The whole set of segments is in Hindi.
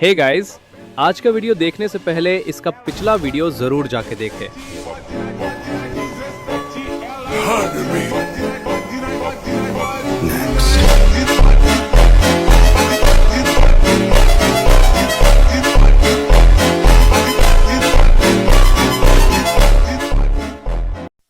हे गाइस, आज का वीडियो देखने से पहले इसका पिछला वीडियो जरूर जाके देखें।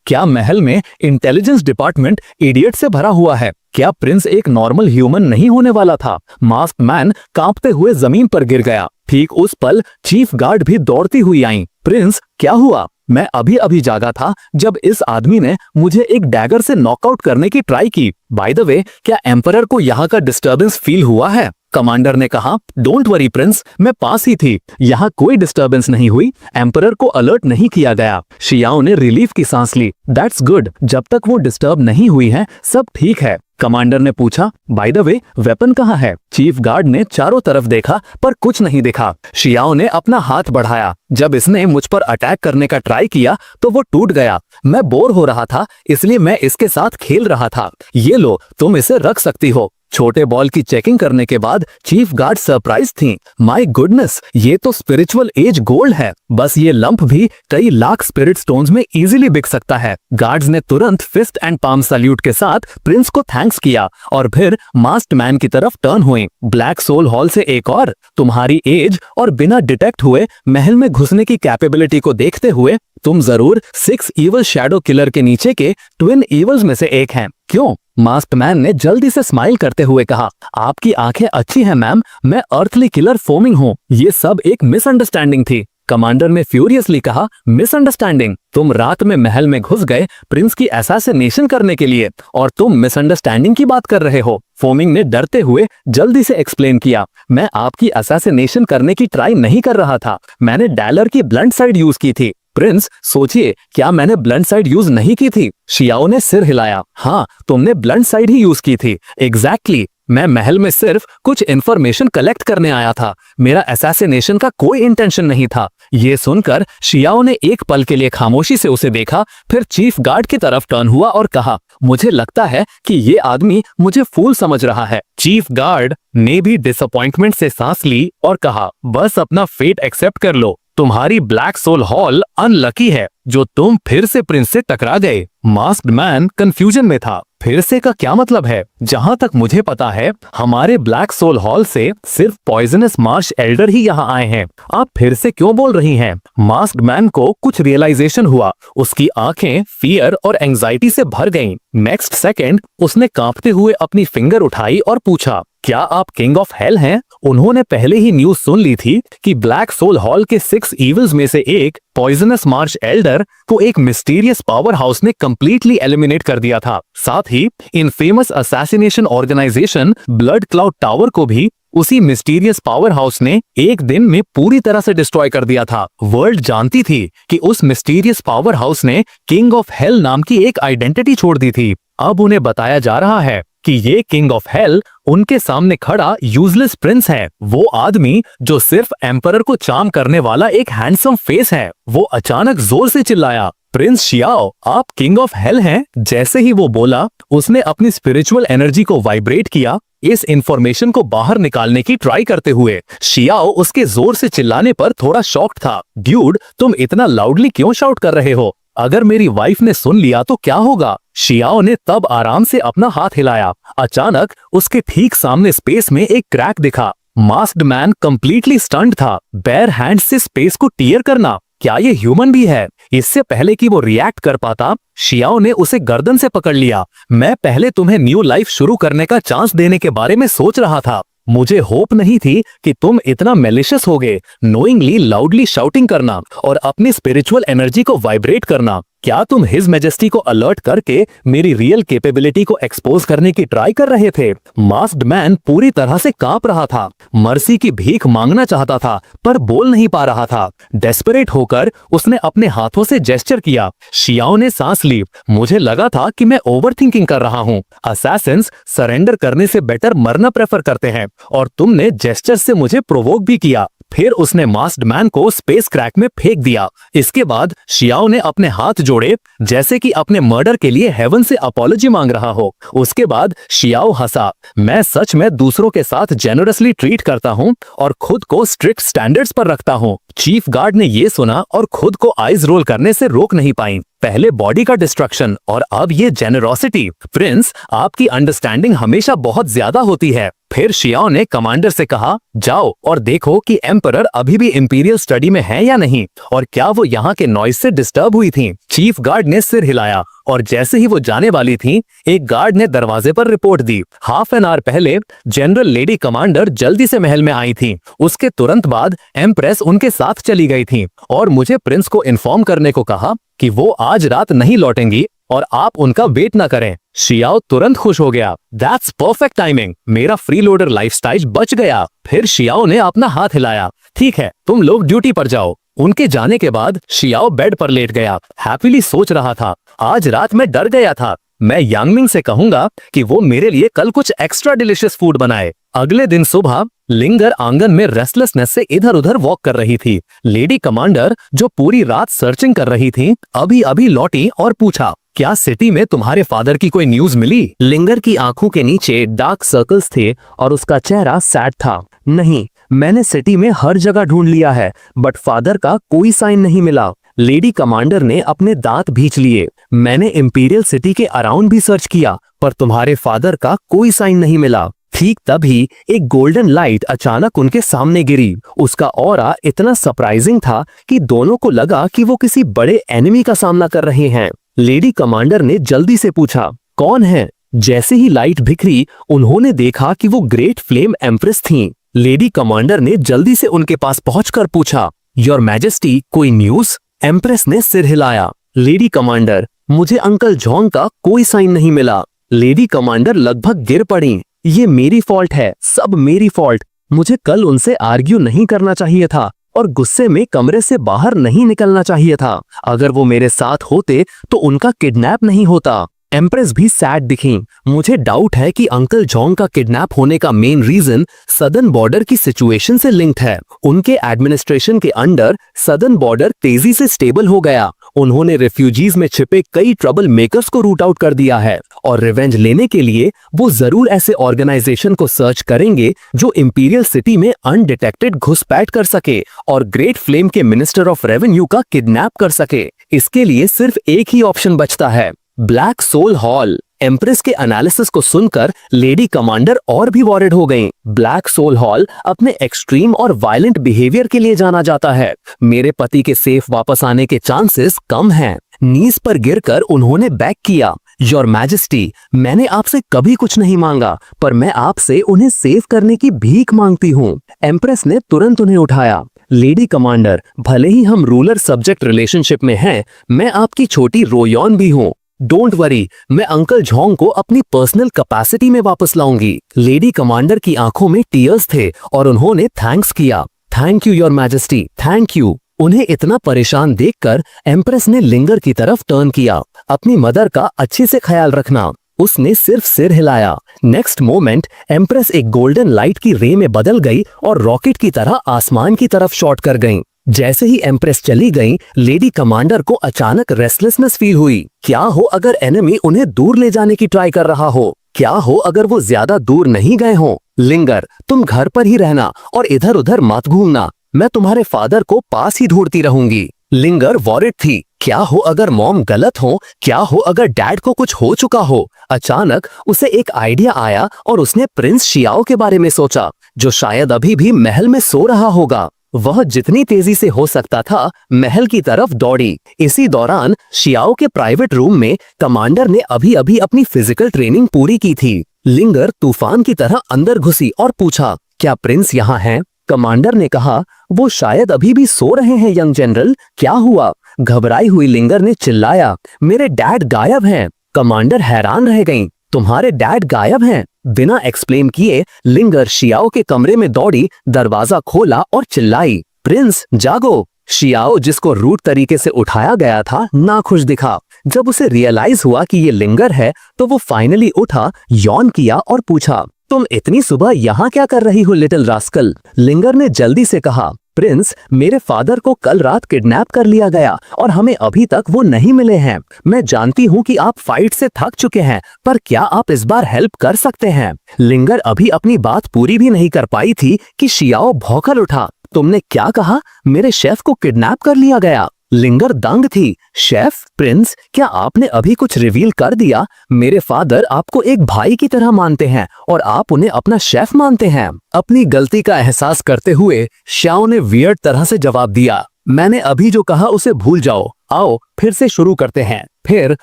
क्या महल में इंटेलिजेंस डिपार्टमेंट इडियट से भरा हुआ है? क्या प्रिंस एक नॉर्मल ह्यूमन नहीं होने वाला था? मास्क मैन कांपते हुए जमीन पर गिर गया। ठीक उस पल चीफ गार्ड भी दौड़ती हुई आई। प्रिंस, क्या हुआ? मैं अभी अभी जागा था जब इस आदमी ने मुझे एक डैगर से नॉकआउट करने की ट्राई की। बाय द वे, क्या एम्परर को यहाँ का डिस्टर्बेंस फील हुआ है? कमांडर ने कहा, डोंट वरी प्रिंस, मैं पास ही थी। यहाँ कोई डिस्टर्बेंस नहीं हुई। एम्परर को अलर्ट नहीं किया गया। शियाओ ने रिलीफ की सांस ली। दैट्स गुड, जब तक वो डिस्टर्ब नहीं हुई है सब ठीक है। कमांडर ने पूछा, बाय द वे, वेपन कहाँ है? चीफ गार्ड ने चारों तरफ देखा पर कुछ नहीं दिखा। शियाओ ने अपना हाथ बढ़ाया। जब इसने मुझ पर अटैक करने का ट्राई किया तो वो टूट गया। मैं बोर हो रहा था इसलिए मैं इसके साथ खेल रहा था। ये लो, तुम इसे रख सकती हो। छोटे बॉल की चेकिंग करने के बाद चीफ गार्ड सरप्राइज थी। माय गुडनेस, ये तो स्पिरिचुअल एज गोल्ड है। बस ये लंप भी कई लाख स्पिरिट स्टोन्स में इजीली बिक सकता है। गार्ड्स ने तुरंत फिस्ट एंड पाम सैल्यूट के साथ प्रिंस को थैंक्स किया और फिर मास्क्ड मैन की तरफ टर्न हुए। ब्लैक सोल हॉल से एक और, तुम्हारी एज और बिना डिटेक्ट हुए महल में घुसने की कैपेबिलिटी को देखते हुए तुम जरूर 6 इवल शैडो किलर के नीचे के ट्विन इवल्स में से एक हैं, क्यों? मास्क्ड मैन ने जल्दी से स्माइल करते हुए कहा, आपकी आंखें अच्छी हैं मैम, मैं अर्थली किलर फोमिंग हूँ। ये सब एक मिसअंडरस्टैंडिंग थी। कमांडर ने फ्यूरियसली कहा, मिसअंडरस्टैंडिंग? तुम रात में महल में घुस गए प्रिंस की असैसिनेशन करने के लिए और तुम मिसअंडरस्टैंडिंग की बात कर रहे हो। फोमिंग ने डरते हुए जल्दी से एक्सप्लेन किया, मैं आपकी असैसिनेशन करने की ट्राई नहीं कर रहा था, मैंने डैलर की ब्लंट साइड यूज की थी। प्रिंस, सोचिए, क्या मैंने ब्लंट साइड यूज नहीं की थी? शियाओ ने सिर हिलाया। हाँ, तुमने ब्लंट साइड ही यूज की थी। एग्जैक्टली, मैं महल में सिर्फ कुछ इंफॉर्मेशन कलेक्ट करने आया था। मेरा असैसिनेशन का कोई इंटेंशन नहीं था। ये सुनकर शियाओ ने एक पल के लिए खामोशी से उसे देखा, फिर चीफ गार्ड की तरफ टर्न हुआ और कहा, मुझे लगता है कि ये आदमी मुझे फूल समझ रहा है। चीफ गार्ड ने भी डिसअपॉइंटमेंट से सांस ली और कहा, बस अपना फेट एक्सेप्ट कर लो। तुम्हारी ब्लैक सोल हॉल अनलकी है जो तुम फिर से प्रिंस से टकरा गए। मास्क्ड मैन कंफ्यूजन में था। फिर से का क्या मतलब है? जहां तक मुझे पता है हमारे ब्लैक सोल हॉल से सिर्फ पॉइजनस मार्श एल्डर ही यहाँ आए हैं। आप फिर से क्यों बोल रही हैं? मास्क्ड मैन को कुछ रियलाइजेशन हुआ। उसकी आंखें फियर और एंजाइटी से भर गईं। नेक्स्ट सेकंड उसने कांपते हुए अपनी फिंगर उठाई और पूछा, क्या आप किंग ऑफ हेल हैं? उन्होंने पहले ही न्यूज सुन ली थी कि ब्लैक सोल हॉल के 6 इविल्स में से एक पॉइजनस मार्श एल्डर को एक मिस्टीरियस पावर हाउस ने कंप्लीटली एलिमिनेट कर दिया था। साथ ही इन famous assassination organization blood cloud tower को भी उसी मिस्टीरियस पावर हाउस ने एक दिन में पूरी तरह से डिस्ट्रॉय कर दिया था। वर्ल्ड जानती थी कि उस मिस्टीरियस पावर हाउस ने किंग ऑफ हेल नाम की एक आइडेंटिटी छोड़ दी थी। अब उन्हें बताया जा रहा है कि ये किंग ऑफ हेल उनके सामने खड़ा यूजलेस प्रिंस है। वो आदमी जो सिर्फ एम्परर को चार्म करने वाला एक हैंडसम फेस है। वो अचानक जोर से चिल्लाया, प्रिंस शियाओ, आप किंग ऑफ हेल हैं? जैसे ही वो बोला, उसने अपनी स्पिरिचुअल एनर्जी को वाइब्रेट किया, इस इंफॉर्मेशन को बाहर निकालने की ट्राई करते हुए। शियाओ उसके जोर से चिल्लाने पर थोड़ा शॉक्ड था। ड्यूड, तुम इतना लाउडली क्यों शाउट कर रहे हो? अगर मेरी वाइफ ने सुन लिया तो क्या होगा? शियाओ ने तब आराम से अपना हाथ हिलाया। अचानक उसके ठीक सामने स्पेस में एक क्रैक दिखा। मास्क्ड मैन कंप्लीटली स्टन्ड था। बेयर हैंड से स्पेस को टीयर करना, क्या ये ह्यूमन भी है? इससे पहले कि वो रिएक्ट कर पाता, शियाओ ने उसे गर्दन से पकड़ लिया। मैं पहले तुम्हें न्यू लाइफ शुरू करने का चांस देने के बारे में सोच रहा था। मुझे होप नहीं थी कि तुम इतना मेलिशियस होगे। नोइंगली लाउडली शाउटिंग करना और अपनी स्पिरिचुअल एनर्जी को वाइब्रेट करना, क्या तुम हिज मैजेस्टी को अलर्ट करके मेरी रियल कैपेबिलिटी को एक्सपोज करने की ट्राई कर रहे थे? मास्क्ड मैन पूरी तरह से कांप रहा था। मर्सी की भीख मांगना चाहता था पर बोल नहीं पा रहा था। डेस्परेट होकर उसने अपने हाथों से जेस्चर किया। शियाओ ने सांस ली। मुझे लगा था कि मैं ओवरथिंकिंग कर रहा हूँ। असैसिन्स सरेंडर करने से बेटर मरना प्रेफर करते हैं और तुमने जेस्चर से मुझे प्रोवोक भी किया। फिर उसने मास्क्ड मैन को स्पेस क्रैक में फेंक दिया। इसके बाद शियाओ ने अपने हाथ जोड़े जैसे कि अपने मर्डर के लिए हेवन से अपॉलॉजी मांग रहा हो। उसके बाद शियाओ हंसा। मैं सच में दूसरों के साथ जेनरसली ट्रीट करता हूँ और खुद को स्ट्रिक्ट स्टैंडर्ड्स पर रखता हूँ। चीफ गार्ड ने ये सुना और खुद को आइज रोल करने से रोक नहीं पाई। पहले बॉडी का डिस्ट्रक्शन और अब ये जेनरोसिटी। प्रिंस, आपकी अंडरस्टैंडिंग हमेशा बहुत ज्यादा होती है। फिर शियाओ ने कमांडर से कहा, जाओ और देखो कि एम्परर अभी भी इंपीरियल स्टडी में है या नहीं, और क्या वो यहाँ के नॉइज से डिस्टर्ब हुई थी। चीफ गार्ड ने सिर हिलाया और जैसे ही वो जाने वाली थी, एक गार्ड ने दरवाजे पर report the. Half an hour पहले जनरल लेडी कमांडर जल्दी से महल में आई थी। उसके तुरंत बाद एम्प्रेस उनके साथ चली गई थी और मुझे प्रिंस को इन्फॉर्म करने को कहा कि वो आज रात नहीं लौटेंगी और आप उनका वेट न करें। शियाओ तुरंत खुश हो गया। दैट्स परफेक्ट टाइमिंग, मेरा फ्रीलोडर लाइफस्टाइल बच गया। फिर शियाओ ने अपना हाथ हिलाया। ठीक है, तुम लोग ड्यूटी पर जाओ। उनके जाने के बाद शियाओ बेड पर लेट गया। हैप्पीली सोच रहा था, आज रात मैं डर गया था। मैं यांगमिंग से कहूंगा कि वो मेरे लिए कल कुछ एक्स्ट्रा डिलिशियस फूड बनाए। अगले दिन सुबह लिंगर आंगन में रेस्टलेसनेस से इधर उधर वॉक कर रही थी। लेडी कमांडर, जो पूरी रात सर्चिंग कर रही थी, अभी अभी लौटी और पूछा, क्या सिटी में तुम्हारे फादर की कोई न्यूज मिली? लिंगर की आंखों के नीचे डार्क सर्कल्स थे और उसका चेहरा सैड था। नहीं, मैंने सिटी में हर जगह ढूंढ लिया है, बट फादर का कोई साइन नहीं मिला। लेडी कमांडर ने अपने दांत भींच लिए। मैंने इंपीरियल सिटी के अराउंड भी सर्च किया, पर तुम्हारे फादर का कोई साइन नहीं मिला। ठीक तभी एक गोल्डन लाइट अचानक उनके सामने गिरी। उसका ऑरा इतना सरप्राइजिंग था कि दोनों को लगा कि वो किसी बड़े एनिमी का सामना कर रहे हैं। लेडी कमांडर ने जल्दी से पूछा, कौन है? जैसे ही लाइट बिखरी, उन्होंने देखा कि वो ग्रेट फ्लेम एम्प्रेस थीं। लेडी कमांडर ने जल्दी से उनके पास पहुंचकर पूछा, योर मैजेस्टी, कोई न्यूज? एम्प्रेस ने सिर हिलाया। लेडी कमांडर, मुझे अंकल जॉन का कोई साइन नहीं मिला। लेडी कमांडर लगभग गिर पड़ी। ये मेरी फॉल्ट है, सब मेरी फॉल्ट। मुझे कल उनसे आर्ग्यू नहीं करना चाहिए था और गुस्से में कमरे से बाहर नहीं निकलना चाहिए था। अगर वो मेरे साथ होते तो उनका किडनैप नहीं होता। एम्प्रेस भी सैड दिखी। मुझे डाउट है कि अंकल जॉन का किडनैप होने का मेन रीजन सदर्न बॉर्डर की सिचुएशन से लिंक्ड है। उनके एडमिनिस्ट्रेशन के अंडर सदर्न बॉर्डर तेजी से स्टेबल हो गया। उन्होंने रिफ्यूजीज में छिपे कई ट्रबल मेकर्स को रूट आउट कर दिया है और रिवेंज लेने के लिए वो जरूर ऐसे ऑर्गेनाइजेशन को सर्च करेंगे जो इंपीरियल सिटी में अनडिटेक्टेड घुसपैठ कर सके और ग्रेट फ्लेम के मिनिस्टर ऑफ रेवेन्यू का किडनैप कर सके। इसके लिए सिर्फ एक ही ऑप्शन बचता है, ब्लैक सोल हॉल। एम्प्रेस के एनालिसिस को सुनकर लेडी कमांडर और भी वॉरिड हो गईं। ब्लैक सोल हॉल अपने एक्सट्रीम और वायलेंट बिहेवियर के लिए जाना जाता है। मेरे पति के सेफ वापस आने के चांसेस कम हैं। नीज पर गिरकर उन्होंने बैक किया। योर मैजेस्टी, मैंने आपसे कभी कुछ नहीं मांगा, पर मैं आपसे उन्हें सेव करने की भीख मांगती हूँ। एम्प्रेस ने तुरंत उन्हें उठाया। लेडी कमांडर, भले ही हम रूलर सब्जेक्ट रिलेशनशिप में हैं, मैं आपकी छोटी रोयॉन भी हूँ। डोंट वरी, मैं अंकल झोंग को अपनी पर्सनल कैपेसिटी में वापस लाऊंगी। लेडी कमांडर की आंखों में टीयर्स थे और उन्होंने थैंक्स किया। Thank you your majesty, thank you. उन्हें इतना परेशान देखकर एम्प्रेस ने लिंगर की तरफ टर्न किया। अपनी मदर का अच्छे से ख्याल रखना। उसने सिर्फ सिर हिलाया। नेक्स्ट मोमेंट एम्प्रेस एक गोल्डन लाइट की रे में बदल गई और रॉकेट की तरह आसमान की तरफ शॉट कर गईं। जैसे ही एम्प्रेस चली गईं, लेडी कमांडर को अचानक रेस्टलेसनेस फील हुई। क्या हो अगर एनिमी उन्हें दूर ले जाने की ट्राई कर रहा हो? क्या हो अगर वो ज्यादा दूर नहीं गए हों? लिंगर, तुम घर पर ही रहना और इधर उधर मत घूमना। मैं तुम्हारे फादर को पास ही ढूंढती रहूंगी। लिंगर वॉरिड थी। क्या हो अगर मॉम गलत हो? क्या हो अगर डैड को कुछ हो चुका हो? अचानक उसे एक आइडिया आया और उसने प्रिंस शियाओ के बारे में सोचा, जो शायद अभी भी महल में सो रहा होगा। वह जितनी तेजी से हो सकता था महल की तरफ दौड़ी। इसी दौरान शियाओ के प्राइवेट रूम में कमांडर ने अभी अभी अपनी फिजिकल ट्रेनिंग पूरी की थी। लिंगर तूफान की तरह अंदर घुसी और पूछा, क्या प्रिंस यहाँ हैं? कमांडर ने कहा, वो शायद अभी भी सो रहे हैं यंग जनरल। क्या हुआ? घबराई हुई लिंगर ने चिल्लाया, मेरे डैड गायब हैं। कमांडर हैरान रह गईं। तुम्हारे डैड गायब हैं? बिना एक्सप्लेन किए लिंगर शियाओ के कमरे में दौड़ी, दरवाजा खोला और चिल्लाई, प्रिंस जागो। शियाओ, जिसको रूट तरीके से उठाया गया था, नाखुश दिखा। जब उसे रियलाइज हुआ कि ये लिंगर है तो वो फाइनली उठा, यौन किया और पूछा, तुम इतनी सुबह यहाँ क्या कर रही हो लिटिल रास्कल? लिंगर ने जल्दी से कहा, प्रिंस, मेरे फादर को कल रात किडनैप कर लिया गया और हमें अभी तक वो नहीं मिले हैं। मैं जानती हूँ कि आप फाइट से थक चुके हैं, पर क्या आप इस बार हेल्प कर सकते हैं? लिंगर अभी अपनी बात पूरी भी नहीं कर पाई थी कि शियाओ भौंकल उठा। तुमने क्या कहा? मेरे शेफ को किडनैप कर लिया गया? लिंगर दंग थी। शेफ? प्रिंस, क्या आपने अभी कुछ रिवील कर दिया? मेरे फादर आपको एक भाई की तरह मानते हैं और आप उन्हें अपना शेफ मानते हैं। अपनी गलती का एहसास करते हुए श्याओ ने वियर्ड तरह से जवाब दिया, मैंने अभी जो कहा उसे भूल जाओ, आओ फिर से शुरू करते हैं। फिर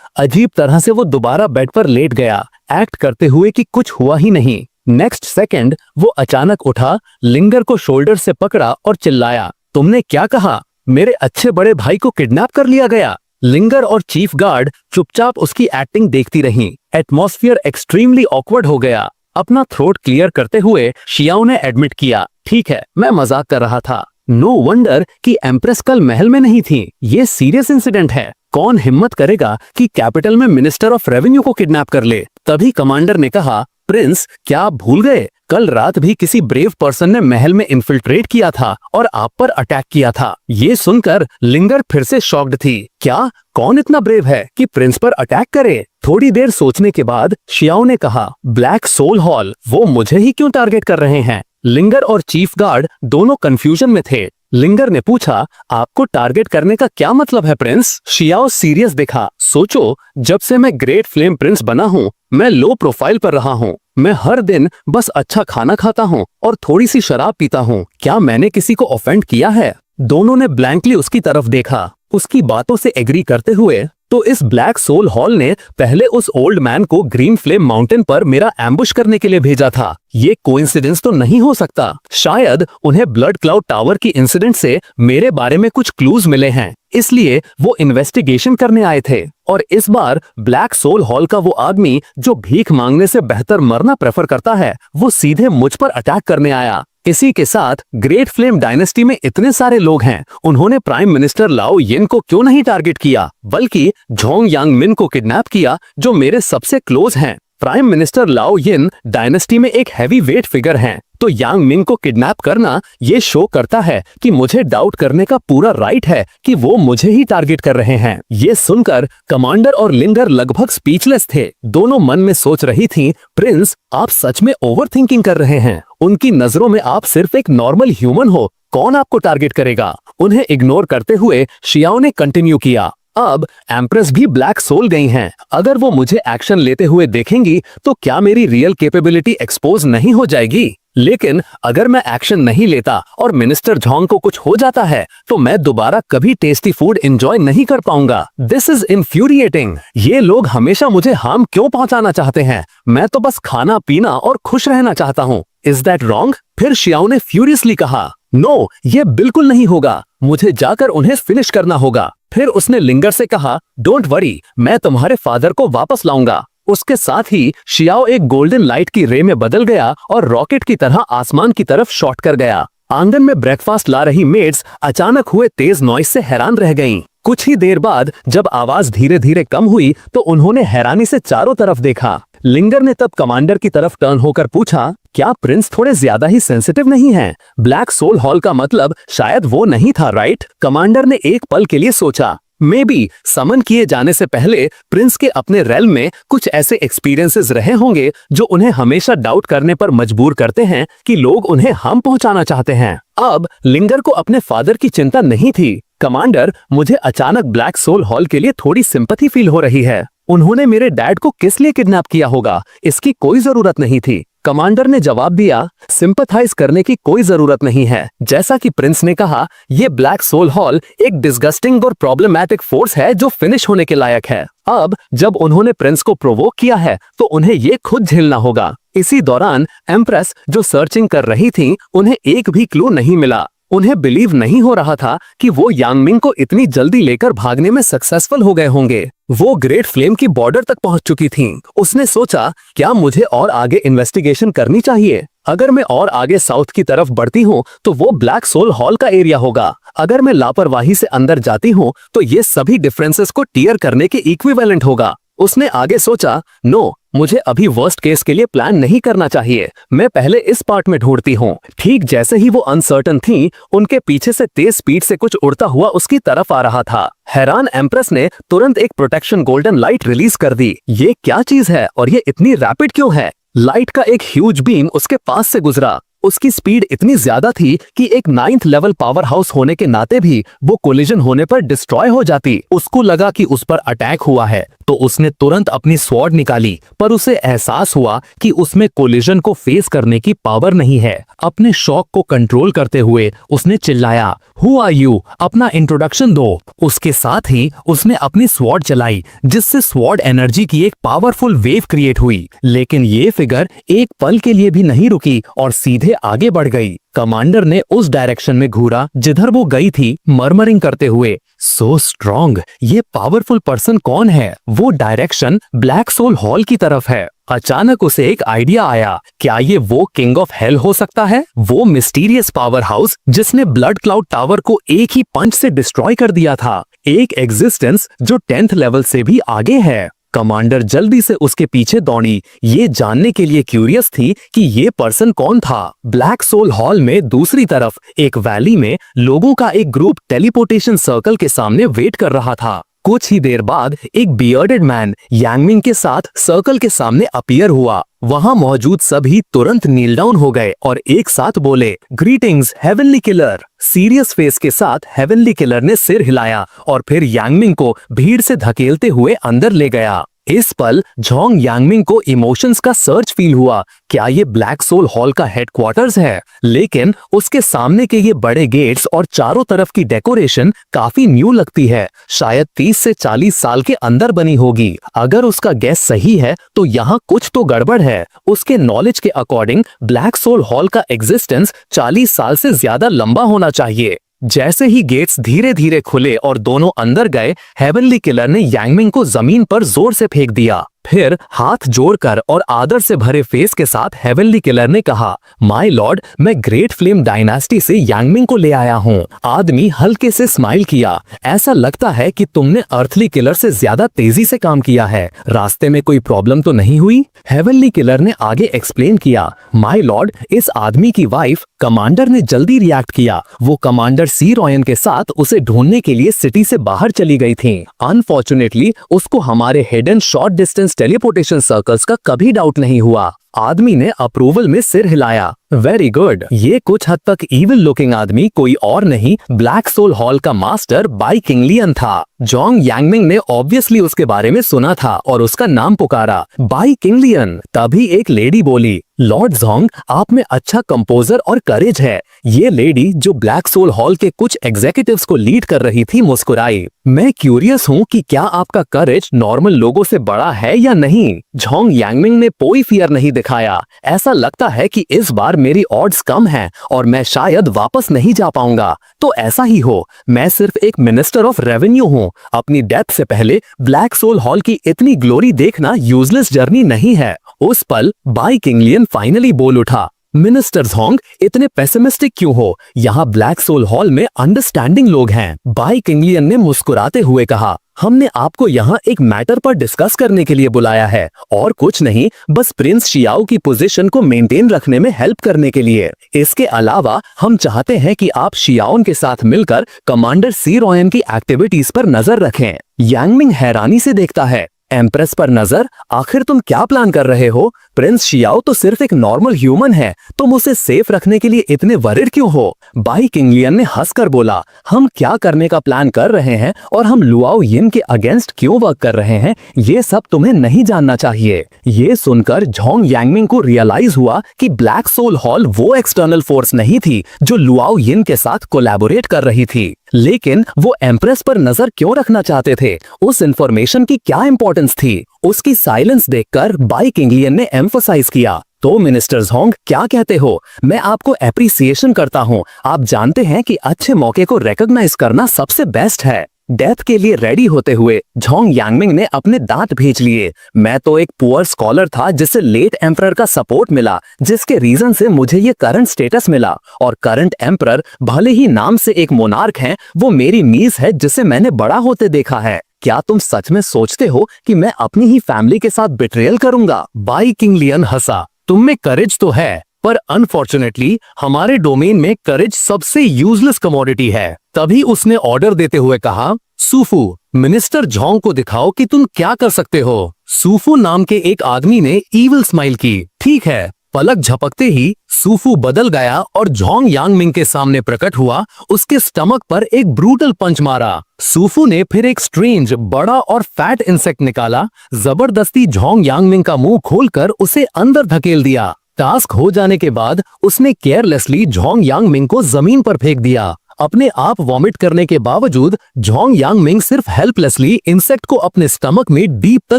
अजीब तरह से वो दोबारा बेड पर लेट गया, एक्ट करते हुए कि कुछ हुआ ही नहीं। नेक्स्ट सेकंड वो अचानक उठा, लिंगर को शोल्डर से पकड़ा और चिल्लाया, तुमने क्या कहा? मेरे अच्छे बड़े भाई को किडनैप कर लिया गया? लिंगर और चीफ गार्ड चुपचाप उसकी एक्टिंग देखती रहीं। एटमॉस्फेयर एक्सट्रीमली ऑकवर्ड हो गया। अपना थ्रोट क्लियर करते हुए शियाओ ने एडमिट किया, ठीक है, मैं मजाक कर रहा था। नो वंडर कि एम्प्रेस कल महल में नहीं थी। ये सीरियस इंसिडेंट है। कौन हिम्मत करेगा कि कैपिटल में मिनिस्टर ऑफ रेवेन्यू को किडनैप कर ले? तभी कमांडर ने कहा, प्रिंस, क्या आप भूल गए? कल रात भी किसी ब्रेव पर्सन ने महल में इन्फिल्ट्रेट किया था और आप पर अटैक किया था। ये सुनकर लिंगर फिर से शॉक्ड थी। क्या? कौन इतना ब्रेव है कि प्रिंस पर अटैक करे? थोड़ी देर सोचने के बाद शियाओ ने कहा, ब्लैक सोल हॉल, वो मुझे ही क्यों टारगेट कर रहे हैं? लिंगर और चीफ गार्ड दोनों कंफ्यूजन में थे। लिंगर ने पूछा, आपको टारगेट करने का क्या मतलब है प्रिंस? शियाओ सीरियस दिखा। सोचो, जब से मैं ग्रेट फ्लेम प्रिंस बना हूँ, मैं लो प्रोफाइल पर रहा हूँ। मैं हर दिन बस अच्छा खाना खाता हूँ और थोड़ी सी शराब पीता हूँ। क्या मैंने किसी को ऑफेंड किया है? दोनों ने ब्लैंकली उसकी तरफ देखा, उसकी बातों से एग्री करते हुए। तो इस ब्लैक सोल हॉल ने पहले उस ओल्ड मैन को ग्रीन फ्लेम माउंटेन पर मेरा एम्बुश करने के लिए भेजा था। ये कोइंसिडेंस तो नहीं हो सकता। शायद उन्हें ब्लड क्लाउड टावर की इंसिडेंट से मेरे बारे में कुछ क्लूज मिले हैं, इसलिए वो इन्वेस्टिगेशन करने आए थे। और इस बार ब्लैक सोल हॉल का वो आदमी जो भीख मांगने से बेहतर मरना प्रेफर करता है, वो सीधे मुझ पर अटैक करने आया। इसी के साथ ग्रेट फ्लेम डायनेस्टी में इतने सारे लोग हैं, उन्होंने प्राइम मिनिस्टर लाओ यिन को क्यों नहीं टारगेट किया, बल्कि झोंग यांग मिन को किडनैप किया, जो मेरे सबसे क्लोज हैं। प्राइम मिनिस्टर लाओ यिन डायनेस्टी में एक हैवी वेट फिगर हैं, तो यांग मिंग को किडनैप करना ये शो करता है कि मुझे डाउट करने का पूरा राइट है कि वो मुझे ही टारगेट कर रहे हैं। ये सुनकर कमांडर और लिंगर लगभग स्पीचलेस थे। दोनों मन में सोच रही थीं, प्रिंस, आप सच में ओवर थिंकिंग कर रहे हैं। उनकी नजरों में आप सिर्फ एक नॉर्मल ह्यूमन हो, कौन आपको टारगेट करेगा? उन्हें इग्नोर करते हुए शियाओ ने कंटिन्यू किया, अब एम्प्रेस भी ब्लैक सोल गई हैं। अगर वो मुझे एक्शन लेते हुए देखेंगी तो क्या मेरी रियल कैपेबिलिटी एक्सपोज नहीं हो जाएगी? लेकिन अगर मैं एक्शन नहीं लेता और मिनिस्टर झोंग को कुछ हो जाता है तो मैं दोबारा कभी टेस्टी फूड एंजॉय नहीं कर पाऊंगा। This is infuriating. ये लोग हमेशा मुझे हार्म क्यों पहुंचाना चाहते हैं? मैं तो बस खाना पीना और खुश रहना चाहता हूँ। Is that wrong? फिर शियाओ ने फ्यूरियसली कहा, नो, ये बिल्कुल नहीं होगा। मुझे जाकर उन्हें फिनिश करना होगा। फिर उसने लिंगर से कहा, डोंट वरी, मैं तुम्हारे फादर को वापस लाऊंगा। उसके साथ ही शियाओ एक गोल्डन लाइट की रे में बदल गया और रॉकेट की तरह आसमान की तरफ शॉट कर गया। आंगन में ब्रेकफास्ट ला रही मेड्स अचानक हुए तेज नॉइज से हैरान रह गईं। कुछ ही देर बाद जब आवाज धीरे धीरे कम हुई तो उन्होंने हैरानी से चारों तरफ देखा। लिंगर ने तब कमांडर की तरफ टर्न होकर पूछा, क्या प्रिंस थोड़े ज्यादा ही सेंसिटिव नहीं हैं? ब्लैक सोल हॉल का मतलब शायद वो नहीं था, राइट? कमांडर ने एक पल के लिए सोचा, मे बी समन किए जाने से पहले प्रिंस के अपने रेल्म में कुछ ऐसे एक्सपीरियंसेस रहे होंगे जो उन्हें हमेशा डाउट करने पर मजबूर करते हैं कि लोग उन्हें हार्म पहुंचाना चाहते हैं। अब लिंगर को अपने फादर की चिंता नहीं थी। कमांडर, मुझे अचानक ब्लैक सोल हॉल के लिए थोड़ी सिंपैथी फील हो रही है। उन्होंने मेरे डैड को किस लिए किडनैप किया होगा? इसकी कोई जरूरत नहीं थी। कमांडर ने जवाब दिया, सिंपैथाइज करने की कोई जरूरत नहीं है। जैसा कि प्रिंस ने कहा, ये ब्लैक सोल हॉल एक डिस्गस्टिंग और प्रॉब्लमैटिक फोर्स है जो फिनिश होने के लायक है। अब जब उन्होंने प्रिंस को प्रोवोक किया है तो उन्हें ये खुद झेलना होगा। इसी दौरान एम्प्रेस जो सर्चिंग कर रही थी, उन्हें एक भी क्लू नहीं मिला। उन्हें बिलीव नहीं हो रहा था कि वो यांगमिंग को इतनी जल्दी लेकर भागने में सक्सेसफुल हो गए होंगे। वो ग्रेट फ्लेम की बॉर्डर तक पहुंच चुकी थीं। उसने सोचा, क्या मुझे और आगे इन्वेस्टिगेशन करनी चाहिए? अगर मैं और आगे साउथ की तरफ बढ़ती हूँ तो वो ब्लैक सोल हॉल का एरिया होगा। अगर मैं लापरवाही से अंदर जाती हूँ तो ये सभी डिफरेंसेस को टियर करने के इक्विवेलेंट होगा। उसने आगे सोचा, नो, मुझे अभी वर्स्ट केस के लिए प्लान नहीं करना चाहिए, मैं पहले इस पार्ट में ढूंढती हूँ। ठीक जैसे ही वो अनसर्टन थी, उनके पीछे से तेज स्पीड से कुछ उड़ता हुआ उसकी तरफ आ रहा था। हैरान एम्प्रेस ने तुरंत एक प्रोटेक्शन गोल्डन लाइट रिलीज कर दी। ये क्या चीज है और ये इतनी रैपिड क्यों है? लाइट का एक ह्यूज बीम उसके पास से गुजरा। उसकी स्पीड इतनी ज्यादा थी कि एक 9th लेवल पावर हाउस होने के नाते भी वो कोलिजन होने पर डिस्ट्रॉय हो जाती। उसको लगा कि उस पर अटैक हुआ है तो उसने तुरंत अपनी स्वॉर्ड निकाली, पर उसे एहसास हुआ कि उसमें कोलिजन को फेस करने की पावर नहीं है। अपने शॉक को कंट्रोल करते हुए उसने चिल्लाया, हु आर यू? अपना इंट्रोडक्शन दो। उसके साथ ही उसने अपनी स्वॉर्ड चलाई, जिससे स्वॉर्ड एनर्जी की एक पावरफुल वेव क्रिएट हुई। लेकिन ये फिगर एक पल के लिए भी नहीं रुकी और सीधे आगे बढ़ गई। कमांडर ने उस डायरेक्शन में घूरा जिधर वो गई थी, मर्मरिंग करते हुए, सो स्ट्रॉन्ग, ये पावरफुल पर्सन कौन है? वो डायरेक्शन ब्लैक सोल हॉल की तरफ है। अचानक उसे एक आइडिया आया, क्या ये वो किंग ऑफ हेल हो सकता है? वो मिस्टीरियस पावर हाउस जिसने ब्लड क्लाउड टावर को एक ही पंच से डिस्ट्रॉय कर दिया था। एक एग्जिस्टेंस जो 10th लेवल से भी आगे है। कमांडर जल्दी से उसके पीछे दौड़ी, ये जानने के लिए क्यूरियस थी कि ये पर्सन कौन था। ब्लैक सोल हॉल में दूसरी तरफ एक वैली में लोगों का एक ग्रुप टेलीपोर्टेशन सर्कल के सामने वेट कर रहा था। कुछ ही देर बाद एक बियर्डेड मैन यांगमिंग के साथ सर्कल के सामने अपीयर हुआ। वहां मौजूद सभी तुरंत नील डाउन हो गए और एक साथ बोले, greetings heavenly killer. Serious face के साथ हेवनली किलर ने सिर हिलाया और फिर यांगमिंग को भीड़ से धकेलते हुए अंदर ले गया। इस पल झोंग यांगमिंग को इमोशंस का सर्च फील हुआ। क्या ये ब्लैक सोल हॉल का हेडक्वार्टर्स है? लेकिन उसके सामने के ये बड़े गेट्स और चारों तरफ की डेकोरेशन काफी न्यू लगती है, शायद 30 से 40 साल के अंदर बनी होगी। अगर उसका गैस सही है तो यहाँ कुछ तो गड़बड़ है। उसके नॉलेज के अकॉर्डिंग ब्लैक सोल हॉल का एग्जिस्टेंस 40 साल से ज्यादा लंबा होना चाहिए। जैसे ही गेट्स धीरे धीरे खुले और दोनों अंदर गए, हेवनली किलर ने यांगमिंग को जमीन पर जोर से फेंक दिया। फिर हाथ जोड़कर और आदर से भरे फेस के साथ हेवनली किलर ने कहा, माय लॉर्ड, मैं ग्रेट फ्लेम डायनास्टी से यांगमिंग को ले आया हूँ। आदमी हल्के से स्माइल किया, ऐसा लगता है कि तुमने अर्थली किलर से ज्यादा तेजी से काम किया है। रास्ते में कोई प्रॉब्लम तो नहीं हुई? हेवनली किलर ने आगे एक्सप्लेन किया, माय लॉर्ड, इस आदमी की वाइफ। कमांडर ने जल्दी रिएक्ट किया। वो कमांडर सी रॉयन के साथ उसे ढूंढने के लिए सिटी से बाहर चली गई थी। अनफॉर्चुनेटली उसको हमारे hidden short distance teleportation circles का कभी डाउट नहीं हुआ। आदमी ने अप्रूवल में सिर हिलाया, वेरी गुड। ये कुछ हद तक इविल लुकिंग आदमी कोई और नहीं, ब्लैक सोल हॉल का मास्टर बाई किंगलियन था। जोंग यांगमिंग ने ऑब्वियसली उसके बारे में सुना था और उसका नाम पुकारा, बाई किंगलियन। तभी एक लेडी बोली, लॉर्ड जोंग, आप में अच्छा कंपोजर और करेज है। ये लेडी जो ब्लैक सोल हॉल के कुछ एग्जीक्यूटिव्स को लीड कर रही थी मुस्कुराई। मैं क्यूरियस हूँ कि क्या आपका करेज नॉर्मल लोगों से बड़ा है या नहीं। जोंग यांगमिंग ने कोई फियर नहीं दिखाया। ऐसा लगता है कि इस बार मेरी ऑड्स कम हैं और मैं शायद वापस नहीं जा पाऊंगा। तो ऐसा ही हो, मैं सिर्फ एक मिनिस्टर ऑफ रेवेन्यू हूँ। अपनी डेथ से पहले ब्लैक सोल हॉल की इतनी ग्लोरी देखना यूजलेस जर्नी नहीं है। उस पल बाई किंगलियन फाइनली बोल उठा, मिनिस्टर जोंग, इतने पेसिमिस्टिक क्यों हो? यहाँ ब्लैक सोल हॉल में अंडरस्टैंडिंग लोग हैं। बाई किंगलियन ने मुस्कुराते हुए कहा, हमने आपको यहाँ एक मैटर पर डिस्कस करने के लिए बुलाया है और कुछ नहीं, बस प्रिंस शियाओ की पोजीशन को मेंटेन रखने में हेल्प करने के लिए। इसके अलावा हम चाहते हैं कि आप शियाओन के साथ मिलकर कमांडर सी रॉयन की एक्टिविटीज पर नजर रखें। यांगमिंग हैरानी से देखता है, एम्प्रेस पर नजर? आखिर तुम क्या प्लान कर रहे हो? प्रिंस शियाओ तो सिर्फ एक नॉर्मल ह्यूमन है, तुम उसे सेफ रखने के लिए इतने वरिड क्यों हो? बाई किंगलियन ने हंसकर बोला, हम क्या करने का प्लान कर रहे हैं और हम लुआओ यिन के अगेंस्ट क्यों वर्क कर रहे हैं, ये सब तुम्हें नहीं जानना चाहिए। ये सुनकर जोंग यांगमिंग को रियलाइज हुआ कि ब्लैक सोल हॉल वो एक्सटर्नल फोर्स नहीं थी जो लुआओ यिन के साथ कोलैबोरेट कर रही थी। लेकिन वो एम्प्रेस पर नजर क्यों रखना चाहते थे? उस इंफॉर्मेशन की क्या इंपॉर्टेंस थी? उसकी साइलेंस देखकर बाई किंगलियन ने एम्फसाइज किया, तो मिनिस्टर जोंग, क्या कहते हो? मैं आपको एप्रिसिएशन करता हूँ। आप जानते हैं कि अच्छे मौके को रिकॉग्नाइज करना सबसे बेस्ट है। डेथ के लिए रेडी होते हुए जोंग यांगमिंग ने अपने दांत भींच लिए। मैं तो एक पुअर स्कॉलर था जिसे लेट एम्परर का सपोर्ट मिला, जिसके रीजन से मुझे ये करंट स्टेटस मिला। और करंट एम्परर भले ही नाम से एक मोनार्क हैं, वो मेरी नीज है जिसे मैंने बड़ा होते देखा है। क्या तुम सच में सोचते हो कि मैं अपनी ही फैमिली के साथ बिट्रेयल करूंगा? बाई किंग लियन हंसा। तुम में करेज तो है, पर अनफॉर्चुनेटली हमारे डोमेन में करेज सबसे यूजलेस कमोडिटी है। तभी उसने ऑर्डर देते हुए कहा, सूफू, मिनिस्टर झोंग को दिखाओ कि तुम क्या कर सकते हो। सूफू नाम के एक आदमी ने ईविल स्माइल की। ठीक है। पलक झपकते ही सूफू बदल गया और झोंग यांगमिंग के सामने प्रकट हुआ। उसके स्टमक पर एक ब्रूटल पंच मारा। सूफू ने फिर एक स्ट्रेंज, बड़ा और फैट इंसेक्ट निकाला। जबरदस्ती झोंग यांगमिंग का मुंह खोलकर उसे अंदर धकेल दिया। टास्क हो जाने के बाद उसने केयरलेसली झोंग यांगमिंग को जमीन पर फेंक दिया। अपने आप वॉमिट करने के बावजूद झोंग यांगमिंग सिर्फ हेल्पलेसली इंसेक्ट को अपने स्टमक में डीप तक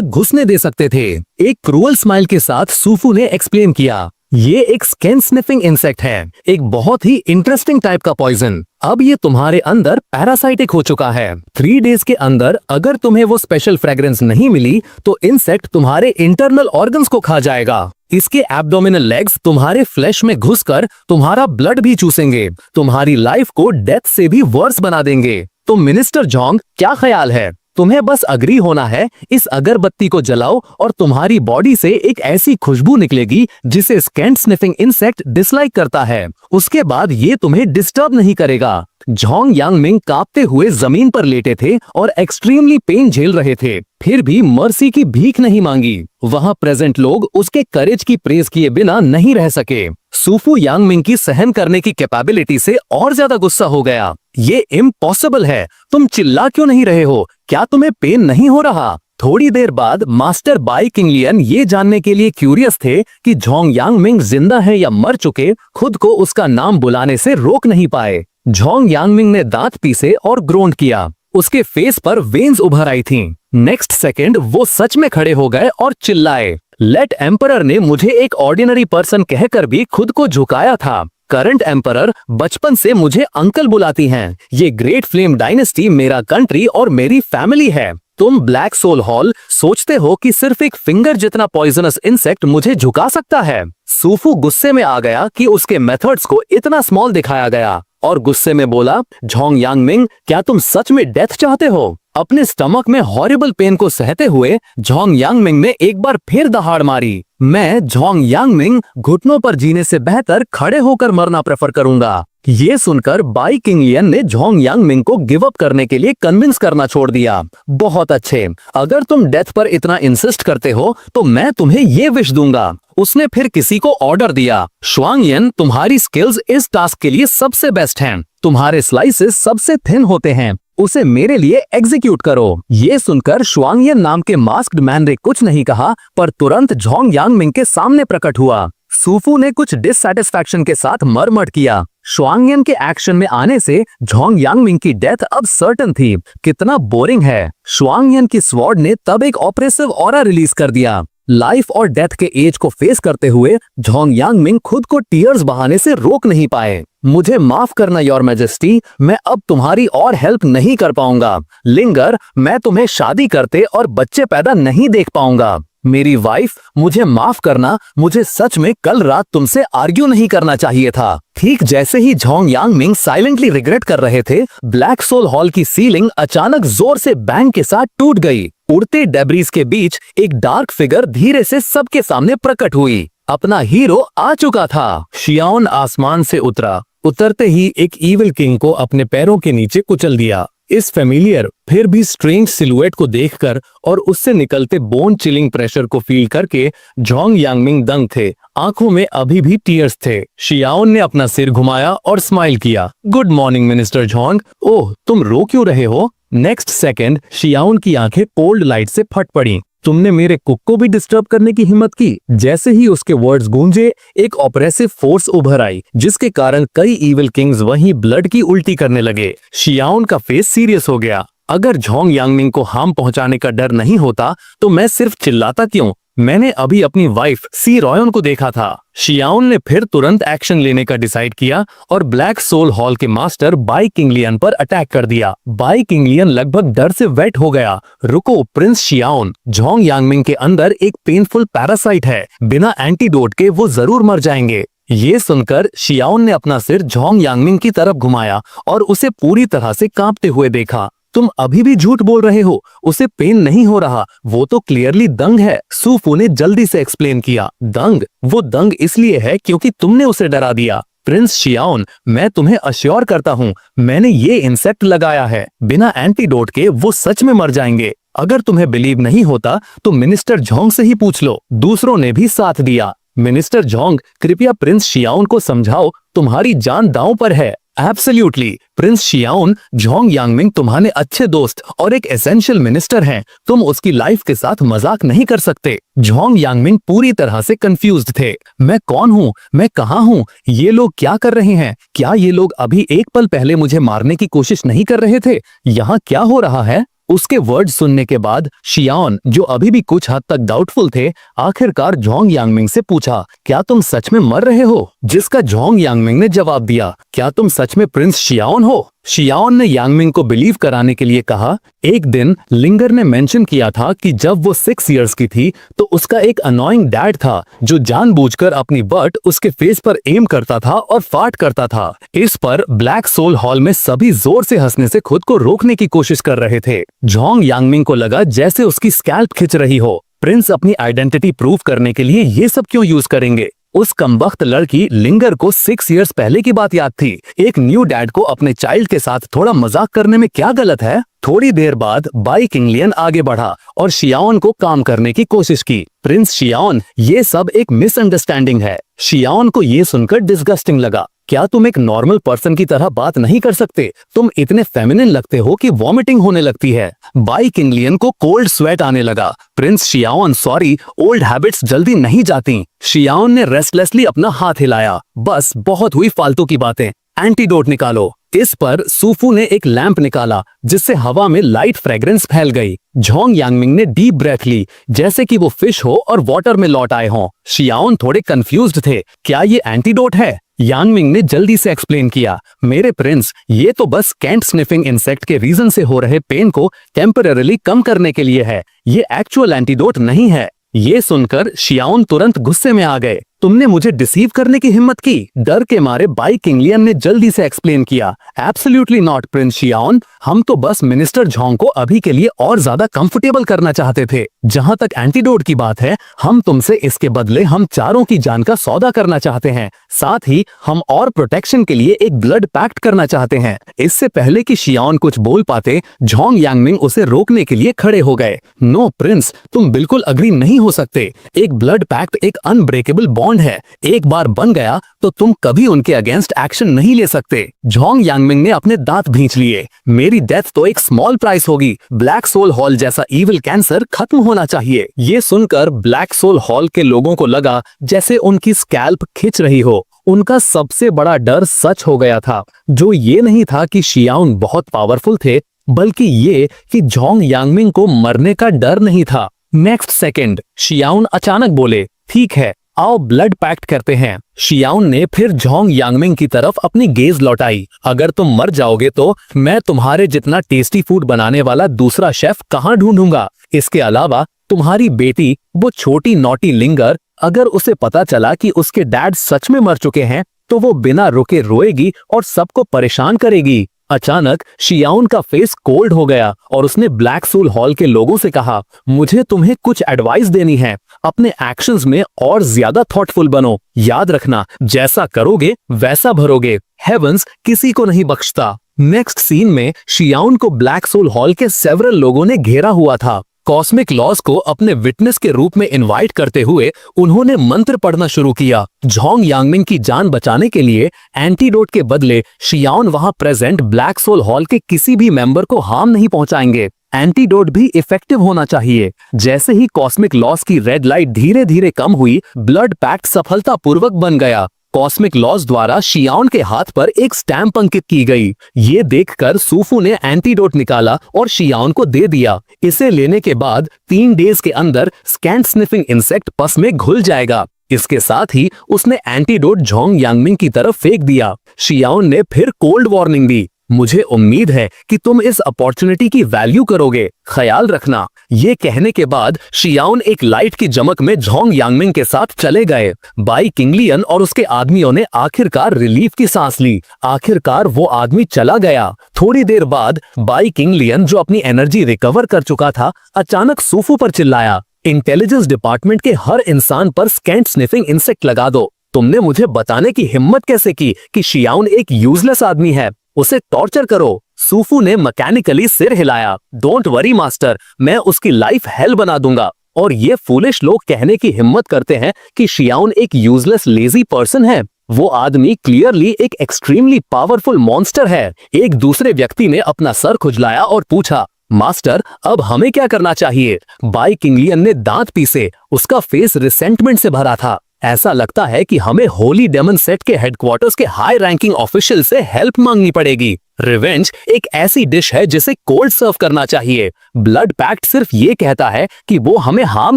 घुसने दे सकते थे। एक क्रूअल स्माइल के साथ सूफू ने एक्सप्लेन किया, ये एक स्किन स्निफिंग इंसेक्ट है, एक बहुत ही इंटरेस्टिंग टाइप का पॉइजन। अब ये तुम्हारे अंदर पैरासाइटिक हो चुका है। 3 डेज के अंदर अगर तुम्हें वो स्पेशल फ्रेग्रेंस नहीं मिली तो इंसेक्ट तुम्हारे इंटरनल ऑर्गन्स को खा जाएगा। इसके एब्डोमिनल लेग्स तुम्हारे फ्लैश में घुसकर तुम्हारा ब्लड भी चूसेंगे, तुम्हारी लाइफ को डेथ से भी वर्स बना देंगे। तो मिनिस्टर झोंग, क्या ख्याल है? तुम्हें बस अग्री होना है। इस अगरबत्ती को जलाओ और तुम्हारी बॉडी से एक ऐसी खुशबू निकलेगी जिसे स्कैंट स्निफिंग इंसेक्ट डिसलाइक करता है। उसके बाद ये तुम्हें डिस्टर्ब नहीं करेगा। झोंग यांगमिंग कांपते हुए जमीन पर लेटे थे और एक्सट्रीमली पेन झेल रहे थे, फिर भी मर्सी की भीख नहीं मांगी। वहां प्रेजेंट लोग उसके करेज की प्रेज किए बिना नहीं रह सके। सूफू यांगमिंग की सहन करने की कैपेबिलिटी से और ज्यादा गुस्सा हो गया। ये इम्पॉसिबल है, तुम चिल्ला क्यों नहीं रहे हो? क्या तुम्हें पेन नहीं हो रहा? थोड़ी देर बाद मास्टर बाई किंग लियन ये जानने के लिए क्यूरियस थे कि झोंग यांगमिंग जिंदा है या मर चुके, खुद को उसका नाम बुलाने से रोक नहीं पाए। झोंग यांगमिंग ने दांत पीसे और ग्रोन किया। उसके फेस पर वेन्स उभर आई थीं। नेक्स्ट सेकंड वो सच में खड़े हो गए और चिल्लाए, लेट एम्परर ने मुझे एक ऑर्डिनरी पर्सन कहकर भी खुद को झुकाया था। करंट एम्परर बचपन से मुझे अंकल बुलाती हैं। ये ग्रेट फ्लेम डायनेस्टी मेरा कंट्री और मेरी फैमिली है। तुम ब्लैक सोल हॉल सोचते हो कि सिर्फ एक फिंगर जितना पॉइजनस इंसेक्ट मुझे झुका सकता है? सूफू गुस्से में आ गया कि उसके मेथड्स को इतना स्मॉल दिखाया गया और गुस्से में बोला, झोंग यांगमिंग, क्या तुम सच में डेथ चाहते हो? अपने स्टमक में हॉरिबल पेन को सहते हुए झोंग यांगमिंग ने एक बार फिर दहाड़ मारी। मैं झोंग यांगमिंग घुटनों पर जीने से बेहतर खड़े होकर मरना प्रेफर करूंगा। ये सुनकर बाई किंग लियन ने झोंग यांगमिंग को गिव अप करने के लिए कन्विंस करना छोड़ दिया। बहुत अच्छे, अगर तुम डेथ पर इतना इंसिस्ट करते हो तो मैं तुम्हें ये विश दूंगा। उसने फिर किसी को ऑर्डर दिया, शुआंगयन, तुम्हारी स्किल्स इस टास्क के लिए सबसे बेस्ट हैं। तुम्हारे स्लाइसेस सबसे थिन होते हैं, उसे मेरे लिए एग्जीक्यूट करो। ये सुनकर शुआंगयन नाम के मास्क्ड मैन ने कुछ नहीं कहा, पर तुरंत झोंग यांगमिंग के सामने प्रकट हुआ। सूफू ने कुछ डिससैटिस्फैक्शन के साथ मरमट किया। शुआंगयन के एक्शन में आने से झोंग यांगमिंग की डेथ अब सर्टन थी। कितना बोरिंग है। शुआंगयन की स्वॉर्ड ने तब एक ऑपरेसिव ऑरा रिलीज कर दिया। लाइफ और डेथ के एज को फेस करते हुए झोंग यांगमिंग खुद को टीयर्स बहाने से रोक नहीं पाए। मुझे माफ करना योर मैजेस्टी, मैं अब तुम्हारी और हेल्प नहीं कर पाऊंगा। लिंगर, मैं तुम्हें शादी करते और बच्चे पैदा नहीं देख पाऊंगा। मेरी वाइफ, मुझे माफ करना, मुझे सच में कल रात तुमसे आर्ग्यू नहीं करना चाहिए था। ठीक जैसे ही झोंग यांगमिंग साइलेंटली रिग्रेट कर रहे थे, ब्लैक सोल हॉल की सीलिंग अचानक जोर से बैंग के साथ टूट गई। उड़ते डेब्रीज के बीच एक डार्क फिगर धीरे से सबके सामने प्रकट हुई। अपना हीरो आ चुका था। शियाओन आसमान से उतरा। उतरते ही एक ईविल किंग को अपने पैरों के नीचे कुचल दिया। इस फेमिलियर फिर भी स्ट्रेंज सिलुएट को देखकर और उससे निकलते बोन चिलिंग प्रेशर को फील करके झोंग यांगमिंग दंग थे। आंखों में अभी भी टीयर्स थे। शियाओन ने अपना सिर घुमाया और स्माइल किया। Good morning minister Zhong. Oh, तुम रो क्यों रहे हो? नेक्स्ट सेकंड शियाओन की आंखें कोल्ड लाइट से फट पड़ी। तुमने मेरे कुक को भी डिस्टर्ब करने की हिम्मत की। जैसे ही उसके वर्ड्स गूंजे, एक ऑपरेसिव फोर्स उभर आई, जिसके कारण कई इविल किंग्स वहीं ब्लड की उल्टी करने लगे। शियाओन का फेस सीरियस हो गया। अगर झोंग यांगमिंग को हार्म पहुंचाने का डर नहीं होता तो मैं सिर्फ चिल्लाता क्यों? मैंने अभी अपनी वाइफ सी रॉयन को देखा था। शियाओन ने फिर तुरंत एक्शन लेने का डिसाइड किया और ब्लैक सोल हॉल के मास्टर बाई किंग लियन पर अटैक कर दिया। बाई किंग लियन लगभग डर से वेट हो गया। रुको प्रिंस शियाओन, झोंग यांगमिंग के अंदर एक पेनफुल पैरासाइट है, बिना एंटीडोट के वो जरूर मर जाएंगे। ये सुनकर शियाओन ने अपना सिर झोंग यांगमिंग की तरफ घुमाया और उसे पूरी तरह से कांपते हुए देखा। तुम अभी भी झूठ बोल रहे हो, उसे पेन नहीं हो रहा, वो तो क्लियरली दंग है। सूफू ने जल्दी से एक्सप्लेन किया। दंग? वो दंग इसलिए है क्योंकि तुमने उसे डरा दिया। प्रिंस शियाओन, मैं तुम्हें अश्योर करता हूँ, मैंने ये इंसेक्ट लगाया है। बिना एंटीडोट के वो सच में मर जाएंगे। अगर तुम्हें बिलीव नहीं होता तो मिनिस्टर झोंग से ही पूछ लो। दूसरों ने भी साथ दिया। मिनिस्टर झोंग, कृपया प्रिंस शियाओन को समझाओ, तुम्हारी जान दांव पर है। एब्सोल्युटली प्रिंस शियाओन, झोंग यांगमिंग तुम्हारे अच्छे दोस्त और एक एसेंशियल मिनिस्टर हैं। तुम उसकी लाइफ के साथ मजाक नहीं कर सकते। झोंग यांगमिंग पूरी तरह से कंफ्यूज्ड थे। मैं कौन हूँ? मैं कहाँ हूँ? ये लोग क्या कर रहे हैं? क्या ये लोग अभी एक पल पहले मुझे मारने की कोशिश नहीं कर रहे थे? यहाँ क्या हो रहा है? उसके वर्ड सुनने के बाद शियाओन, जो अभी भी कुछ हद तक डाउटफुल थे, आखिरकार झोंग यांगमिंग से पूछा, क्या तुम सच में मर रहे हो? जिसका झोंग यांगमिंग ने जवाब दिया, क्या तुम सच में प्रिंस शियाओन हो? शियाओन ने यांगमिंग को बिलीव कराने के लिए कहा, एक दिन लिंगर ने मेंशन किया था कि जब वो 6 इयर्स की थी तो उसका एक अनोइंग डैड था जो जानबूझकर अपनी बट उसके फेस पर एम करता था और फाट करता था। इस पर ब्लैक सोल हॉल में सभी जोर से हंसने से खुद को रोकने की कोशिश कर रहे थे। झोंग यांगमिंग को लगा जैसे उसकी स्कैल्प खिंच रही हो। प्रिंस अपनी आइडेंटिटी प्रूव करने के लिए ये सब क्यों यूज करेंगे? उस कमबख्त लड़की लिंगर को 6 इयर्स पहले की बात याद थी। एक न्यू डैड को अपने चाइल्ड के साथ थोड़ा मजाक करने में क्या गलत है? थोड़ी देर बाद बाई किंगलियन आगे बढ़ा और शियाओन को काम करने की कोशिश की। प्रिंस शियाओन, ये सब एक मिसअंडरस्टैंडिंग है। शियाओन को ये सुनकर डिस्गस्टिंग लगा। क्या तुम एक नॉर्मल पर्सन की तरह बात नहीं कर सकते? तुम इतने फेमिनिन लगते हो कि वॉमिटिंग होने लगती है। बाई किंगलियन को कोल्ड स्वेट आने लगा। प्रिंस शियाओन, सॉरी, ओल्ड हैबिट्स जल्दी नहीं जाती। शियाओन ने रेस्टलेसली अपना हाथ हिलाया। बस, बहुत हुई फालतू की बातें, एंटीडोट निकालो। इस पर सूफू ने एक लैंप निकाला जिससे हवा में लाइट फ्रेग्रेंस फैल गई। झोंग यांगमिंग ने डीप ब्रेथ ली जैसे कि वो फिश हो और वाटर में लौट आए हों। शियाओन थोड़े कंफ्यूज्ड थे। क्या ये एंटीडोट है? यांगमिंग ने जल्दी से एक्सप्लेन किया, मेरे प्रिंस, ये तो बस कैंट स्निफिंग इंसेक्ट के रीजन से हो रहे पेन को टेम्पररीली कम करने के लिए है। ये एक्चुअल एंटीडोट नहीं है। ये सुनकर शियाओन तुरंत गुस्से में आ गए। तुमने मुझे डिसीव करने की हिम्मत की? डर के मारे बाई किंगलियन ने जल्दी से एक्सप्लेन किया, एब्सोल्युटली नॉट प्रिंस शियाओन, हम तो बस मिनिस्टर झोंग को अभी के लिए और ज्यादा कंफर्टेबल करना चाहते थे। जहां तक एंटीडोट की बात है, हम तुमसे इसके बदले हम चारों की जान का सौदा करना चाहते हैं। साथ ही हम और प्रोटेक्शन के लिए एक ब्लड पैक्ट करना चाहते हैं। इससे पहले कि शियाओन कुछ बोल पाते, झोंग यांगमिंग उसे रोकने के लिए खड़े हो गए। नो प्रिंस, तुम बिल्कुल अग्री नहीं हो सकते। एक ब्लड पैक्ट एक अनब्रेकेबल बॉन्ड है। एक बार बन गया तो तुम कभी उनके अगेंस्ट एक्शन नहीं ले सकते। झोंग यांगमिंग ने अपने दांत भींच लिए। मेरी डेथ तो एक स्मॉल प्राइस होगी। ब्लैक सोल हॉल जैसा इविल कैंसर खत्म होना चाहिए। ये सुनकर ब्लैक सोल हॉल के लोगों को लगा जैसे उनकी स्कैल्प खिंच रही हो। उनका सबसे बड़ा डर सच हो गया था, जो ये नहीं था कि शियाओन बहुत पावरफुल थे, बल्कि ये कि झोंग यांगमिंग को मरने का डर नहीं था। नेक्स्ट सेकंड शियाओन अचानक बोले, ठीक है, आओ ब्लड पैक्ट करते हैं। शियाओन ने फिर झोंग यांगमिंग की तरफ अपनी गेज लौटाई। अगर तुम मर जाओगे तो मैं तुम्हारे जितना टेस्टी फूड बनाने वाला दूसरा शेफ कहाँ ढूंढूंगा? इसके अलावा तुम्हारी बेटी, वो छोटी नॉटी लिंगर, अगर उसे पता चला कि उसके डैड सच में मर चुके हैं तो वो बिना रुके रोएगी और सबको परेशान करेगी। अचानक शियाओन का फेस कोल्ड हो गया और उसने ब्लैक सोल हॉल के लोगों से कहा, मुझे तुम्हें कुछ एडवाइस देनी है। अपने एक्शंस में और ज्यादा थॉटफुल बनो। याद रखना, जैसा करोगे वैसा भरोगे। हेवंस किसी को नहीं बख्शता। नेक्स्ट सीन में शियाओन को ब्लैक सोल हॉल के सेवरल लोगों ने घेरा हुआ था। कॉस्मिक लॉज को अपने विटनेस के रूप में इनवाइट करते हुए उन्होंने मंत्र पढ़ना शुरू किया। झोंग यांगमिंग की जान बचाने के लिए एंटीडोट के बदले शियाओन वहां प्रेजेंट ब्लैक सोल हॉल के किसी भी मेंबर को हार्म नहीं पहुंचाएंगे। एंटीडोट भी इफेक्टिव होना चाहिए। जैसे ही कॉस्मिक लॉज की रेड लाइट धीरे धीरे कम हुई, ब्लड पैक्ट सफलतापूर्वक बन गया। कॉस्मिक लॉज द्वारा शियाओन के हाथ पर एक स्टैंप अंकित की गई। ये देखकर सूफू ने एंटीडोट निकाला और शियाओन को दे दिया। इसे लेने के बाद 3 डेज के अंदर स्कैंट स्निफिंग इंसेक्ट पस में घुल जाएगा। इसके साथ ही उसने एंटीडोट झोंग यांगमिंग की तरफ फेंक दिया। शियाओन ने फिर कोल्ड वार्निंग दी, मुझे उम्मीद है कि तुम इस अपॉर्चुनिटी की वैल्यू करोगे। ख्याल रखना, ये कहने के बाद शियाउन एक लाइट की चमक में झोंग यांगमिंग के साथ चले गए। बाई किंगलियन और उसके आदमियों ने आखिरकार रिलीफ की सांस ली। आखिरकार वो आदमी चला गया। थोड़ी देर बाद बाई किंगलियन, जो अपनी एनर्जी रिकवर कर चुका था, अचानक सूफू पर चिल्लाया, इंटेलिजेंस डिपार्टमेंट के हर इंसान पर स्कैंट स्निफिंग इंसेक्ट लगा दो। तुमने मुझे बताने की हिम्मत कैसे की कि शियाउन एक यूजलेस आदमी है? उसे टॉर्चर करो। सूफू ने मैकेनिकली सिर हिलाया। डोंट वरी मास्टर, मैं उसकी लाइफ हेल बना दूंगा। और ये फूलिश लोग कहने की हिम्मत करते हैं कि शियाउन एक यूजलेस लेजी पर्सन है। वो आदमी क्लियरली एक एक्सट्रीमली पावरफुल मॉन्स्टर है। एक दूसरे व्यक्ति ने अपना सर खुजलाया और पूछा, मास्टर, अब हमें क्या करना चाहिए? बाई किंगलियन ने दांत पीसे। उसका फेस रिसेंटमेंट से भरा था। ऐसा लगता है कि हमें होली डेमन सेट के हेडक्वार्टर्स के हाई रैंकिंग ऑफिशियल से हेल्प मांगनी पड़ेगी। रिवेंज एक ऐसी डिश है जिसे कोल्ड सर्व करना चाहिए। ब्लड पैक्ट सिर्फ ये कहता है कि वो हमें हार्म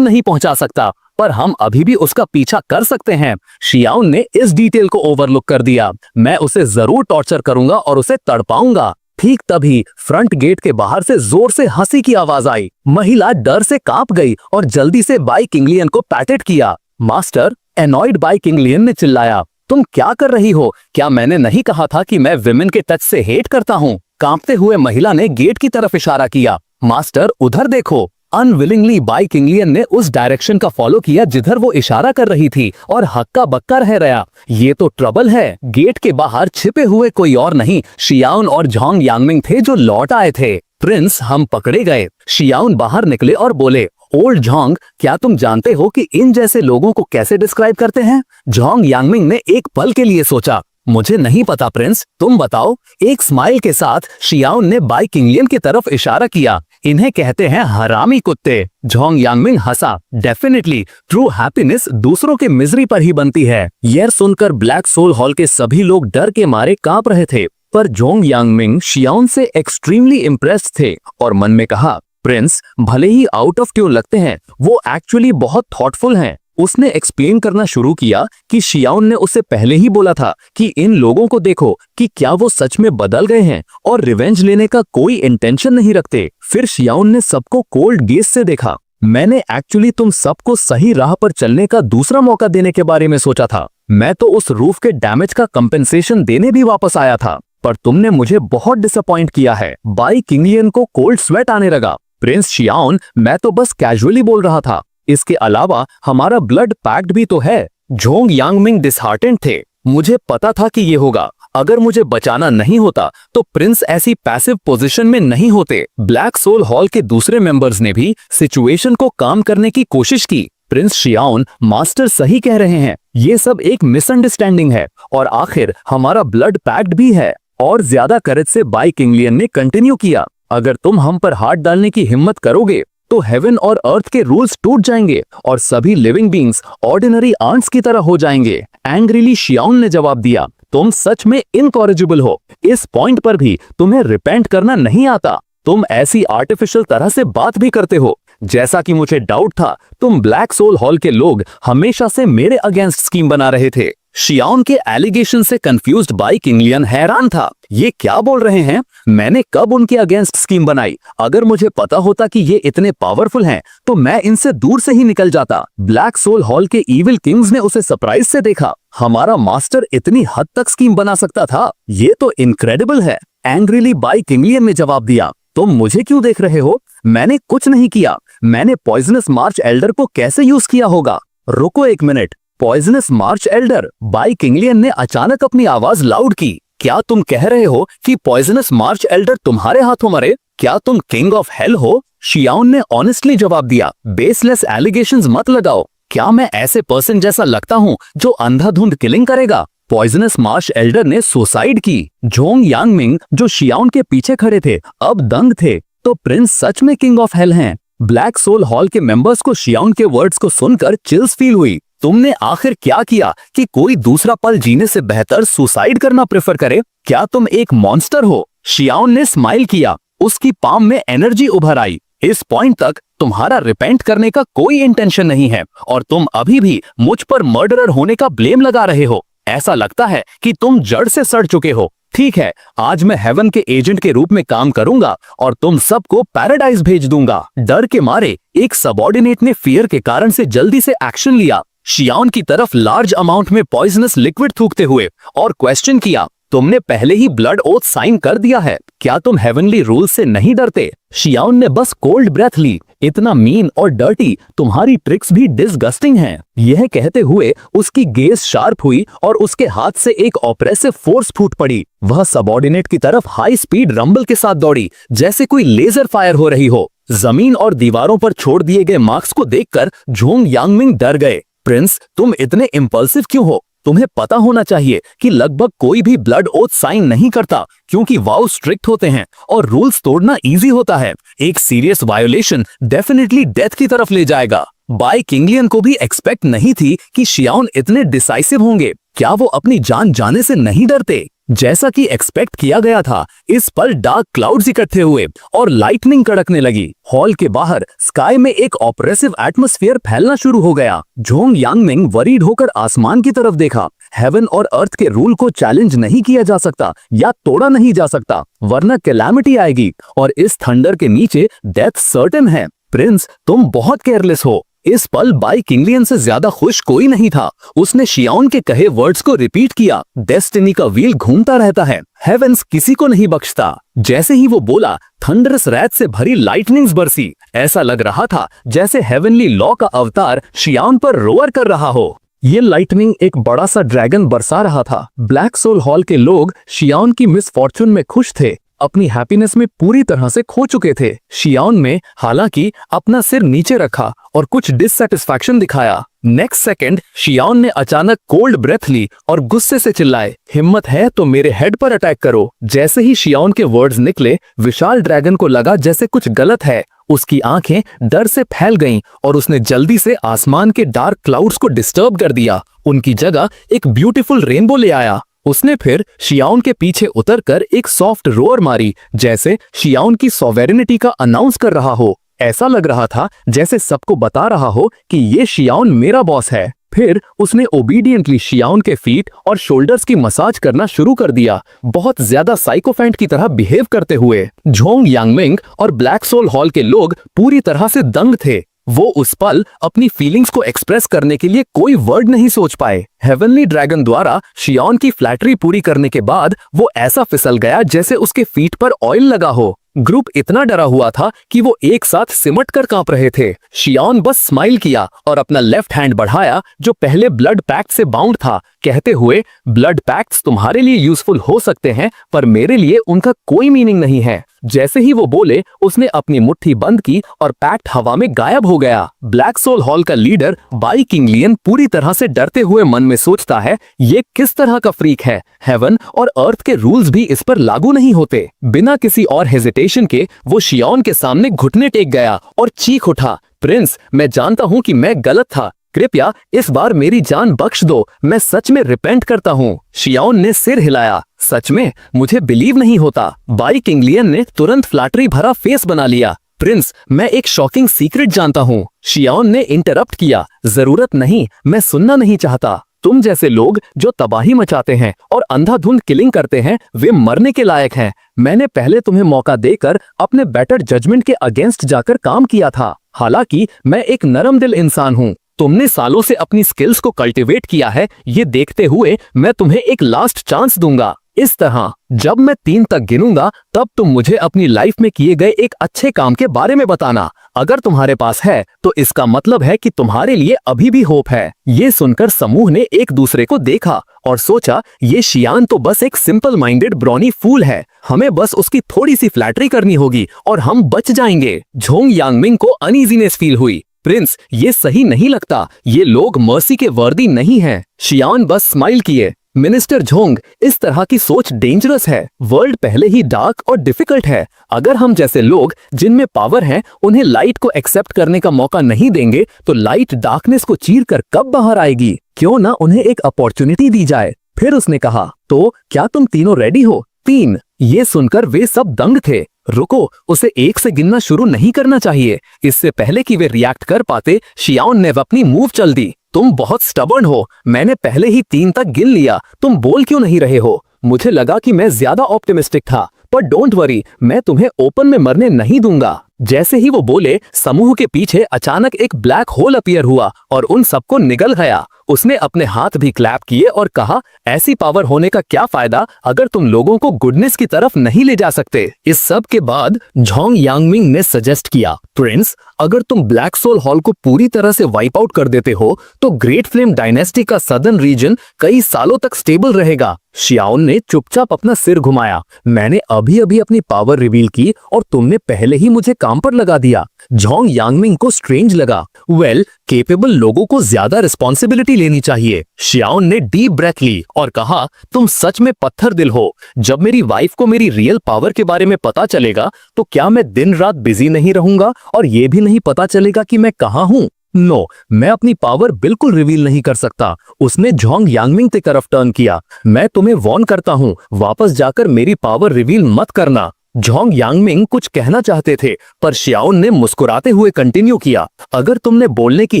नहीं पहुंचा सकता, पर हम अभी भी उसका पीछा कर सकते हैं। शियाउन ने इस डिटेल को ओवरलुक कर दिया। मैं उसे जरूर टॉर्चर करूंगा और उसे तड़पाऊंगा। ठीक तभी फ्रंट गेट के बाहर से जोर से हंसी की आवाज आई। महिला डर से कांप गई और जल्दी से बाई किंगलियन को पैटेट किया। मास्टर, एनॉयड बाई किंगलियन ने चिल्लाया, तुम क्या कर रही हो? क्या मैंने नहीं कहा था कि मैं विमेन के टच से हेट करता हूँ? कांपते हुए महिला ने गेट की तरफ इशारा किया। मास्टर, उधर देखो। अनविलिंगली बाई किंगलियन ने उस डायरेक्शन का फॉलो किया जिधर वो इशारा कर रही थी और हक्का बक्का रह रहा। ये तो ट्रबल है। गेट के बाहर छिपे हुए कोई और नहीं, शियाउन और झोंग यांगमिंग थे जो लौट आए थे। प्रिंस, हम पकड़े गए। शियाउन बाहर निकले और बोले, ओल्ड झोंग, क्या तुम जानते हो कि इन जैसे लोगों को कैसे डिस्क्राइब करते हैं? झोंग यांगमिंग ने एक पल के लिए सोचा। मुझे नहीं पता प्रिंस, तुम बताओ। एक स्माइल के साथ शियाउन ने बाई किंगलियन की तरफ इशारा किया। इन्हें कहते हैं हरामी कुत्ते। झोंग यांगमिंग हंसा। डेफिनेटली, ट्रू हैप्पीनेस दूसरों के मिजरी पर ही बनती है। यह सुनकर ब्लैक सोल हॉल के सभी लोग डर के मारे कांप रहे थे, पर झोंग यांगमिंग शियाउन से एक्सट्रीमली इम्प्रेस्ड थे और मन में कहा, प्रिंस भले ही आउट ऑफ ट्यून लगते हैं, वो एक्चुअली बहुत थॉटफुल हैं। उसने एक्सप्लेन करना शुरू किया कि शियाउन ने उसे पहले ही बोला था कि इन लोगों को देखो कि क्या वो सच में बदल गए हैं और रिवेंज लेने का कोई इंटेंशन नहीं रखते। फिर शियाउन ने सबको कोल्ड गेज से देखा। मैंने एक्चुअली तुम सबको सही राह पर चलने का दूसरा मौका देने के बारे में सोचा था। मैं तो उस रूफ के डैमेज का कंपेंसेशन देने भी वापस आया था, पर तुमने मुझे बहुत डिसअपॉइंट किया है। बाई किंगलियन को कोल्ड स्वेट आने लगा। प्रिंस शियाउन, मैं तो बस कैजुअली बोल रहा था। इसके अलावा हमारा ब्लड पैक्ट भी तो है। झोंग यांगमिंग डिसहार्टेंड थे। मुझे पता था कि ये होगा। अगर मुझे बचाना नहीं होता तो प्रिंस ऐसी पैसिव पोजीशन में नहीं होते। ब्लैक सोल हॉल के दूसरे मेंबर्स ने भी सिचुएशन को काम करने की कोशिश की। प्रिंस शियाउन, मास्टर सही कह रहे हैं, ये सब एक मिसअंडरस्टैंडिंग है और आखिर हमारा ब्लड पैक्ट भी है। और ज्यादा करेज से बाई किंगलियन ने कंटिन्यू किया, अगर तुम हम पर हाथ डालने की हिम्मत करोगे तो हेवन और अर्थ के रूल्स टूट जाएंगे और सभी लिविंग बींग्स ऑर्डिनरी आंट्स की तरह हो जाएंगे। एंग्रीली शियाउन ने जवाब दिया, तुम सच में इनकॉरिजिबल हो। इस पॉइंट पर भी तुम्हें रिपेंट करना नहीं आता। तुम ऐसी आर्टिफिशियल तरह से बात भी करते हो। जैसा कि मुझे डाउट था, तुम ब्लैक सोल हॉल के लोग हमेशा से मेरे अगेंस्ट स्कीम बना रहे थे। शियाउन के एलिगेशन से कंफ्यूज्ड बाई किंगलियन हैरान था। ये क्या बोल रहे हैं? मैंने कब उनके अगेंस्ट स्कीम बनाई? अगर मुझे पता होता कि ये इतने पावरफुल हैं, तो मैं इनसे दूर से ही निकल जाता। ब्लैक सोल हॉल के इविल किंग्स ने उसे सरप्राइज से देखा। हमारा मास्टर इतनी हद तक स्कीम बना सकता था, ये तो इनक्रेडिबल है। एंग्रीली बाई किंगलियन ने जवाब दिया, तुम मुझे क्यों देख रहे हो? मैंने कुछ नहीं किया। मैंने पॉइजनस मार्च एल्डर को कैसे यूज किया होगा? रुको एक minute, poisonous march elder? Bai Qinglian ने अचानक अपनी आवाज लाउड की। क्या तुम कह रहे हो कि पॉइजनस मार्च एल्डर तुम्हारे हाथों मरे? क्या तुम किंग ऑफ हेल हो? शियाउन ने ऑनेस्टली जवाब दिया, बेसलेस एलिगेशंस मत लगाओ। क्या मैं ऐसे पर्सन जैसा लगता हूँ जो अंधाधुंध किलिंग करेगा? पॉइजनस मार्च एल्डर ने सुसाइड की। झोंग यांगमिंग, जो शियाउन के पीछे खड़े थे, अब दंग थे। तो प्रिंस सच में किंग ऑफ हेल हैं। ब्लैक सोल हॉल के मेंबर्स को शियाउन के वर्ड्स को सुनकर चिल्स फील हुई। तुमने आखिर क्या किया कि कोई दूसरा पल जीने से बेहतर सुसाइड करना प्रेफर करे? क्या तुम एक मॉन्स्टर हो? शियाउन ने स्माइल किया। उसकी पाम में एनर्जी उभर आई। इस पॉइंट तक तुम्हारा रिपेंट करने का कोई इंटेंशन नहीं है और तुम अभी भी मुझ पर मर्डरर होने का ब्लेम लगा रहे हो। ऐसा लगता है कि तुम जड़ से सड़ चुके हो। ठीक है, आज मैं हेवन के एजेंट के रूप में काम करूंगा और तुम सबको पैराडाइज भेज दूंगा। डर के मारे एक सबऑर्डिनेट ने फियर के कारण से जल्दी से एक्शन लिया, शियान की तरफ लार्ज अमाउंट में पॉइजनस लिक्विड थूकते हुए, और क्वेश्चन किया, तुमने पहले ही ब्लड ओथ साइन कर दिया है, क्या तुम हेवनली रूल से नहीं डरते? शियान ने बस कोल्ड ब्रेथ ली, इतना मीन और डर्टी, तुम्हारी ट्रिक्स भी डिसगस्टिंग हैं। यह कहते हुए उसकी गेज शार्प हुई और उसके हाथ से एक ऑपरेसिव फोर्स फूट पड़ी। वह सबऑर्डिनेट की तरफ हाई स्पीड रंबल के साथ दौड़ी, जैसे कोई लेजर फायर हो रही हो। जमीन और दीवारों पर छोड़ दिए गए मार्क्स को देखकर झोंग यांगमिंग डर गए। प्रिंस, तुम इतने इंपल्सिव क्यों हो? तुम्हें पता होना चाहिए कि लगभग कोई भी ब्लड ओथ साइन नहीं करता, क्योंकि वाउ स्ट्रिक्ट होते हैं और रूल्स तोड़ना इजी होता है। एक सीरियस वायोलेशन डेफिनेटली डेथ की तरफ ले जाएगा। बाई किंगलियन को भी एक्सपेक्ट नहीं थी कि शियान इतने डिसाइसिव होंगे। क्या वो अपनी जान जाने से नहीं डरते? जैसा कि एक्सपेक्ट किया गया था, इस पल डार्क क्लाउड्स इकट्ठे हुए और लाइटनिंग कड़कने लगी। हॉल के बाहर स्काई में एक ऑपरेसिव एटमॉस्फेयर फैलना शुरू हो गया। झोंग यांगमिंग वरीड होकर आसमान की तरफ देखा। हेवन और अर्थ के रूल को चैलेंज नहीं किया जा सकता या तोड़ा नहीं जा सकता, वरना कैलामिटी आएगी और इस थंडर के नीचे डेथ सर्टेन है। प्रिंस, तुम बहुत केयरलेस हो। इस पल बाई किंगलियन से ज्यादा खुश कोई नहीं था। उसने शियान के कहे वर्ड्स को रिपीट किया, डेस्टिनी का व्हील घूमता रहता है, हेवेंस किसी को नहीं बख्शता। जैसे ही वो बोला, थंडरस रैथ से भरी लाइटनिंग्स बरसी। ऐसा लग रहा था जैसे हेवनली लॉ का अवतार शियान पर रोअर कर रहा हो। ये लाइटनिंग एक बड़ा सा ड्रैगन बरसा रहा था। ब्लैक सोल हॉल के लोग शियान की मिसफॉर्चून में खुश थे, अपनी हैप्पीनेस में पूरी तरह से खो चुके थे। शियान में हालांकि अपना सिर नीचे रखा और कुछ डिससैटिस्फैक्शन दिखाया। नेक्स्ट सेकंड शियान ने अचानक कोल्ड ब्रेथ ली और गुस्से से चिल्लाए, हिम्मत है तो मेरे हेड पर अटैक करो। जैसे ही शियान के वर्ड्स निकले, विशाल ड्रैगन को लगा जैसे कुछ गलत है। उसकी आंखें डर से फैल गईं और उसने जल्दी से आसमान के डार्क क्लाउड्स को डिस्टर्ब कर दिया। उनकी जगह एक ब्यूटीफुल रेनबो ले आया। उसने फिर शियान के पीछे उतरकर एक सॉफ्ट रोअर मारी, जैसे शियान की सॉवेरेनिटी का अनाउंस कर रहा हो। ऐसा लग रहा था जैसे सबको बता रहा हो कि ये शियान मेरा बॉस है। फिर उसने ओबीडियंटली शियान के फीट और शोल्डर्स की मसाज करना शुरू कर दिया, बहुत ज्यादा साइकोफेंट की तरह बिहेव करते हुए। झोंग यांगमिंग और ब्लैक सोल हॉल के लोग पूरी तरह से दंग थे। वो उस पल अपनी फीलिंग्स को एक्सप्रेस करने के लिए कोई वर्ड नहीं सोच पाए। हेवनली ड्रैगन द्वारा शियान की फ्लैटरी पूरी करने के बाद वो ऐसा फिसल गया जैसे उसके फीट पर ऑयल लगा हो। ग्रुप इतना डरा हुआ था कि वो एक साथ सिमट कर कांप रहे थे। शियान बस स्माइल किया और अपना लेफ्ट हैंड बढ़ाया जो पहले ब्लड पैक्ट से बाउंड था, कहते हुए, ब्लड पैक्ट्स तुम्हारे लिए यूजफुल हो सकते हैं पर मेरे लिए उनका कोई मीनिंग नहीं है। जैसे ही वो बोले, उसने अपनी मुट्ठी बंद की और पैक्ट हवा में गायब हो गया। ब्लैक सोल हॉल का लीडर बाई किंगलियन पूरी तरह से डरते हुए मन में सोचता है, ये किस तरह का फ्रीक है? हेवन और अर्थ के रूल्स भी इस पर लागू नहीं होते। बिना किसी और हेजिटेशन के वो शियान के सामने घुटने टेक गया और चीख उठा, प्रिंस, मैं जानता हूँ कि मैं गलत था, कृपया इस बार मेरी जान बख्श दो, मैं सच में रिपेंट करता हूँ। शियान ने सिर हिलाया, सच में? मुझे बिलीव नहीं होता। बाई किंगलियन ने तुरंत फ्लैटरी भरा फेस बना लिया, प्रिंस, मैं एक शॉकिंग सीक्रेट जानता हूँ। शियान ने इंटरप्ट किया, जरूरत नहीं, मैं सुनना नहीं चाहता। तुम जैसे लोग जो तबाही मचाते हैं और अंधाधुंध किलिंग करते हैं, वे मरने के लायक हैं। मैंने पहले तुम्हें मौका देकर अपने बेटर जजमेंट के अगेंस्ट जाकर काम किया था। हालांकि मैं एक नरम दिल इंसान हूँ। तुमने सालों से अपनी स्किल्स को कल्टीवेट किया है, ये देखते हुए मैं तुम्हें एक लास्ट चांस दूंगा। इस तरह जब मैं 3 तक गिनूंगा तब तुम मुझे अपनी लाइफ में किए गए एक अच्छे काम के बारे में बताना। अगर तुम्हारे पास है तो इसका मतलब है कि तुम्हारे लिए अभी भी होप है। ये सुनकर समूह ने एक दूसरे को देखा और सोचा, ये शियान तो बस एक सिंपल माइंडेड ब्रॉनी फूल है, हमें बस उसकी थोड़ी सी फ्लैटरी करनी होगी और हम बच जाएंगे। झोंग यांगमिंग को अनइजीनेस फील हुई, प्रिंस, ये सही नहीं लगता, ये लोग मर्सी के वर्दी नहीं हैं। शियान बस स्माइल किए, मिनिस्टर झोंग, इस तरह की सोच डेंजरस है। वर्ल्ड पहले ही डार्क और डिफिकल्ट है। अगर हम जैसे लोग जिनमें पावर है उन्हें लाइट को एक्सेप्ट करने का मौका नहीं देंगे तो लाइट डार्कनेस को चीर कर कब बाहर आएगी? क्यों ना उन्हें एक अपॉर्चुनिटी दी जाए। फिर उसने कहा, तो क्या तुम तीनों रेडी हो? 3। ये सुनकर वे सब दंग थे। रुको, उसे 1 से गिनना शुरू नहीं करना चाहिए। इससे पहले कि वे रिएक्ट कर पाते, शियाओन ने अपनी मूव चल दी। तुम बहुत स्टबर्न हो, मैंने पहले ही 3 तक गिन लिया, तुम बोल क्यों नहीं रहे हो? मुझे लगा कि मैं ज्यादा ऑप्टिमिस्टिक था, पर डोंट वरी, मैं तुम्हें ओपन में मरने नहीं दूंगा। जैसे ही वो बोले, समूह के पीछे अचानक एक ब्लैक होल अपीयर हुआ और उन सबको निगल गया। उसने अपने हाथ भी क्लैप किए और कहा, ऐसी पावर होने का क्या फायदा अगर तुम लोगों को गुडनेस की तरफ नहीं ले जा सकते। इस सब के बाद झोंग यांगमिंग ने सजेस्ट किया, प्रिंस, अगर तुम ब्लैक सोल हॉल को पूरी तरह से वाइप आउट कर देते हो तो ग्रेट फ्लेम डायनेस्टी का सदर्न रीजन कई सालों तक स्टेबल रहेगा। शियाओन ने चुपचाप अपना सिर घुमाया। मैंने अभी अभी अपनी पावर रिवील की और तुमने पहले ही मुझे काम पर लगा दिया। झोंग यांगमिंग को स्ट्रेंज लगा। केपेबल लोगों को ज्यादा रिस्पॉन्सिबिलिटी लेनी चाहिए। शियाओन ने डीप ब्रेथ ली और कहा, तुम सच में पत्थर दिल हो। जब मेरी वाइफ को मेरी रियल पावर के बारे में पता चलेगा तो क्या मैं दिन रात बिजी नहीं रहूंगा और ये भी नहीं पता चलेगा कि मैं कहाँ हूँ? नो, मैं अपनी पावर बिल्कुल रिवील नहीं कर सकता। उसने झोंग यांगमिंग की तरफ टर्न किया। मैं तुम्हें वॉर्न करता हूँ, वापस जाकर मेरी पावर रिवील मत करना। झोंग यांगमिंग कुछ कहना चाहते थे, पर शियाओन ने मुस्कुराते हुए कंटिन्यू किया, अगर तुमने बोलने की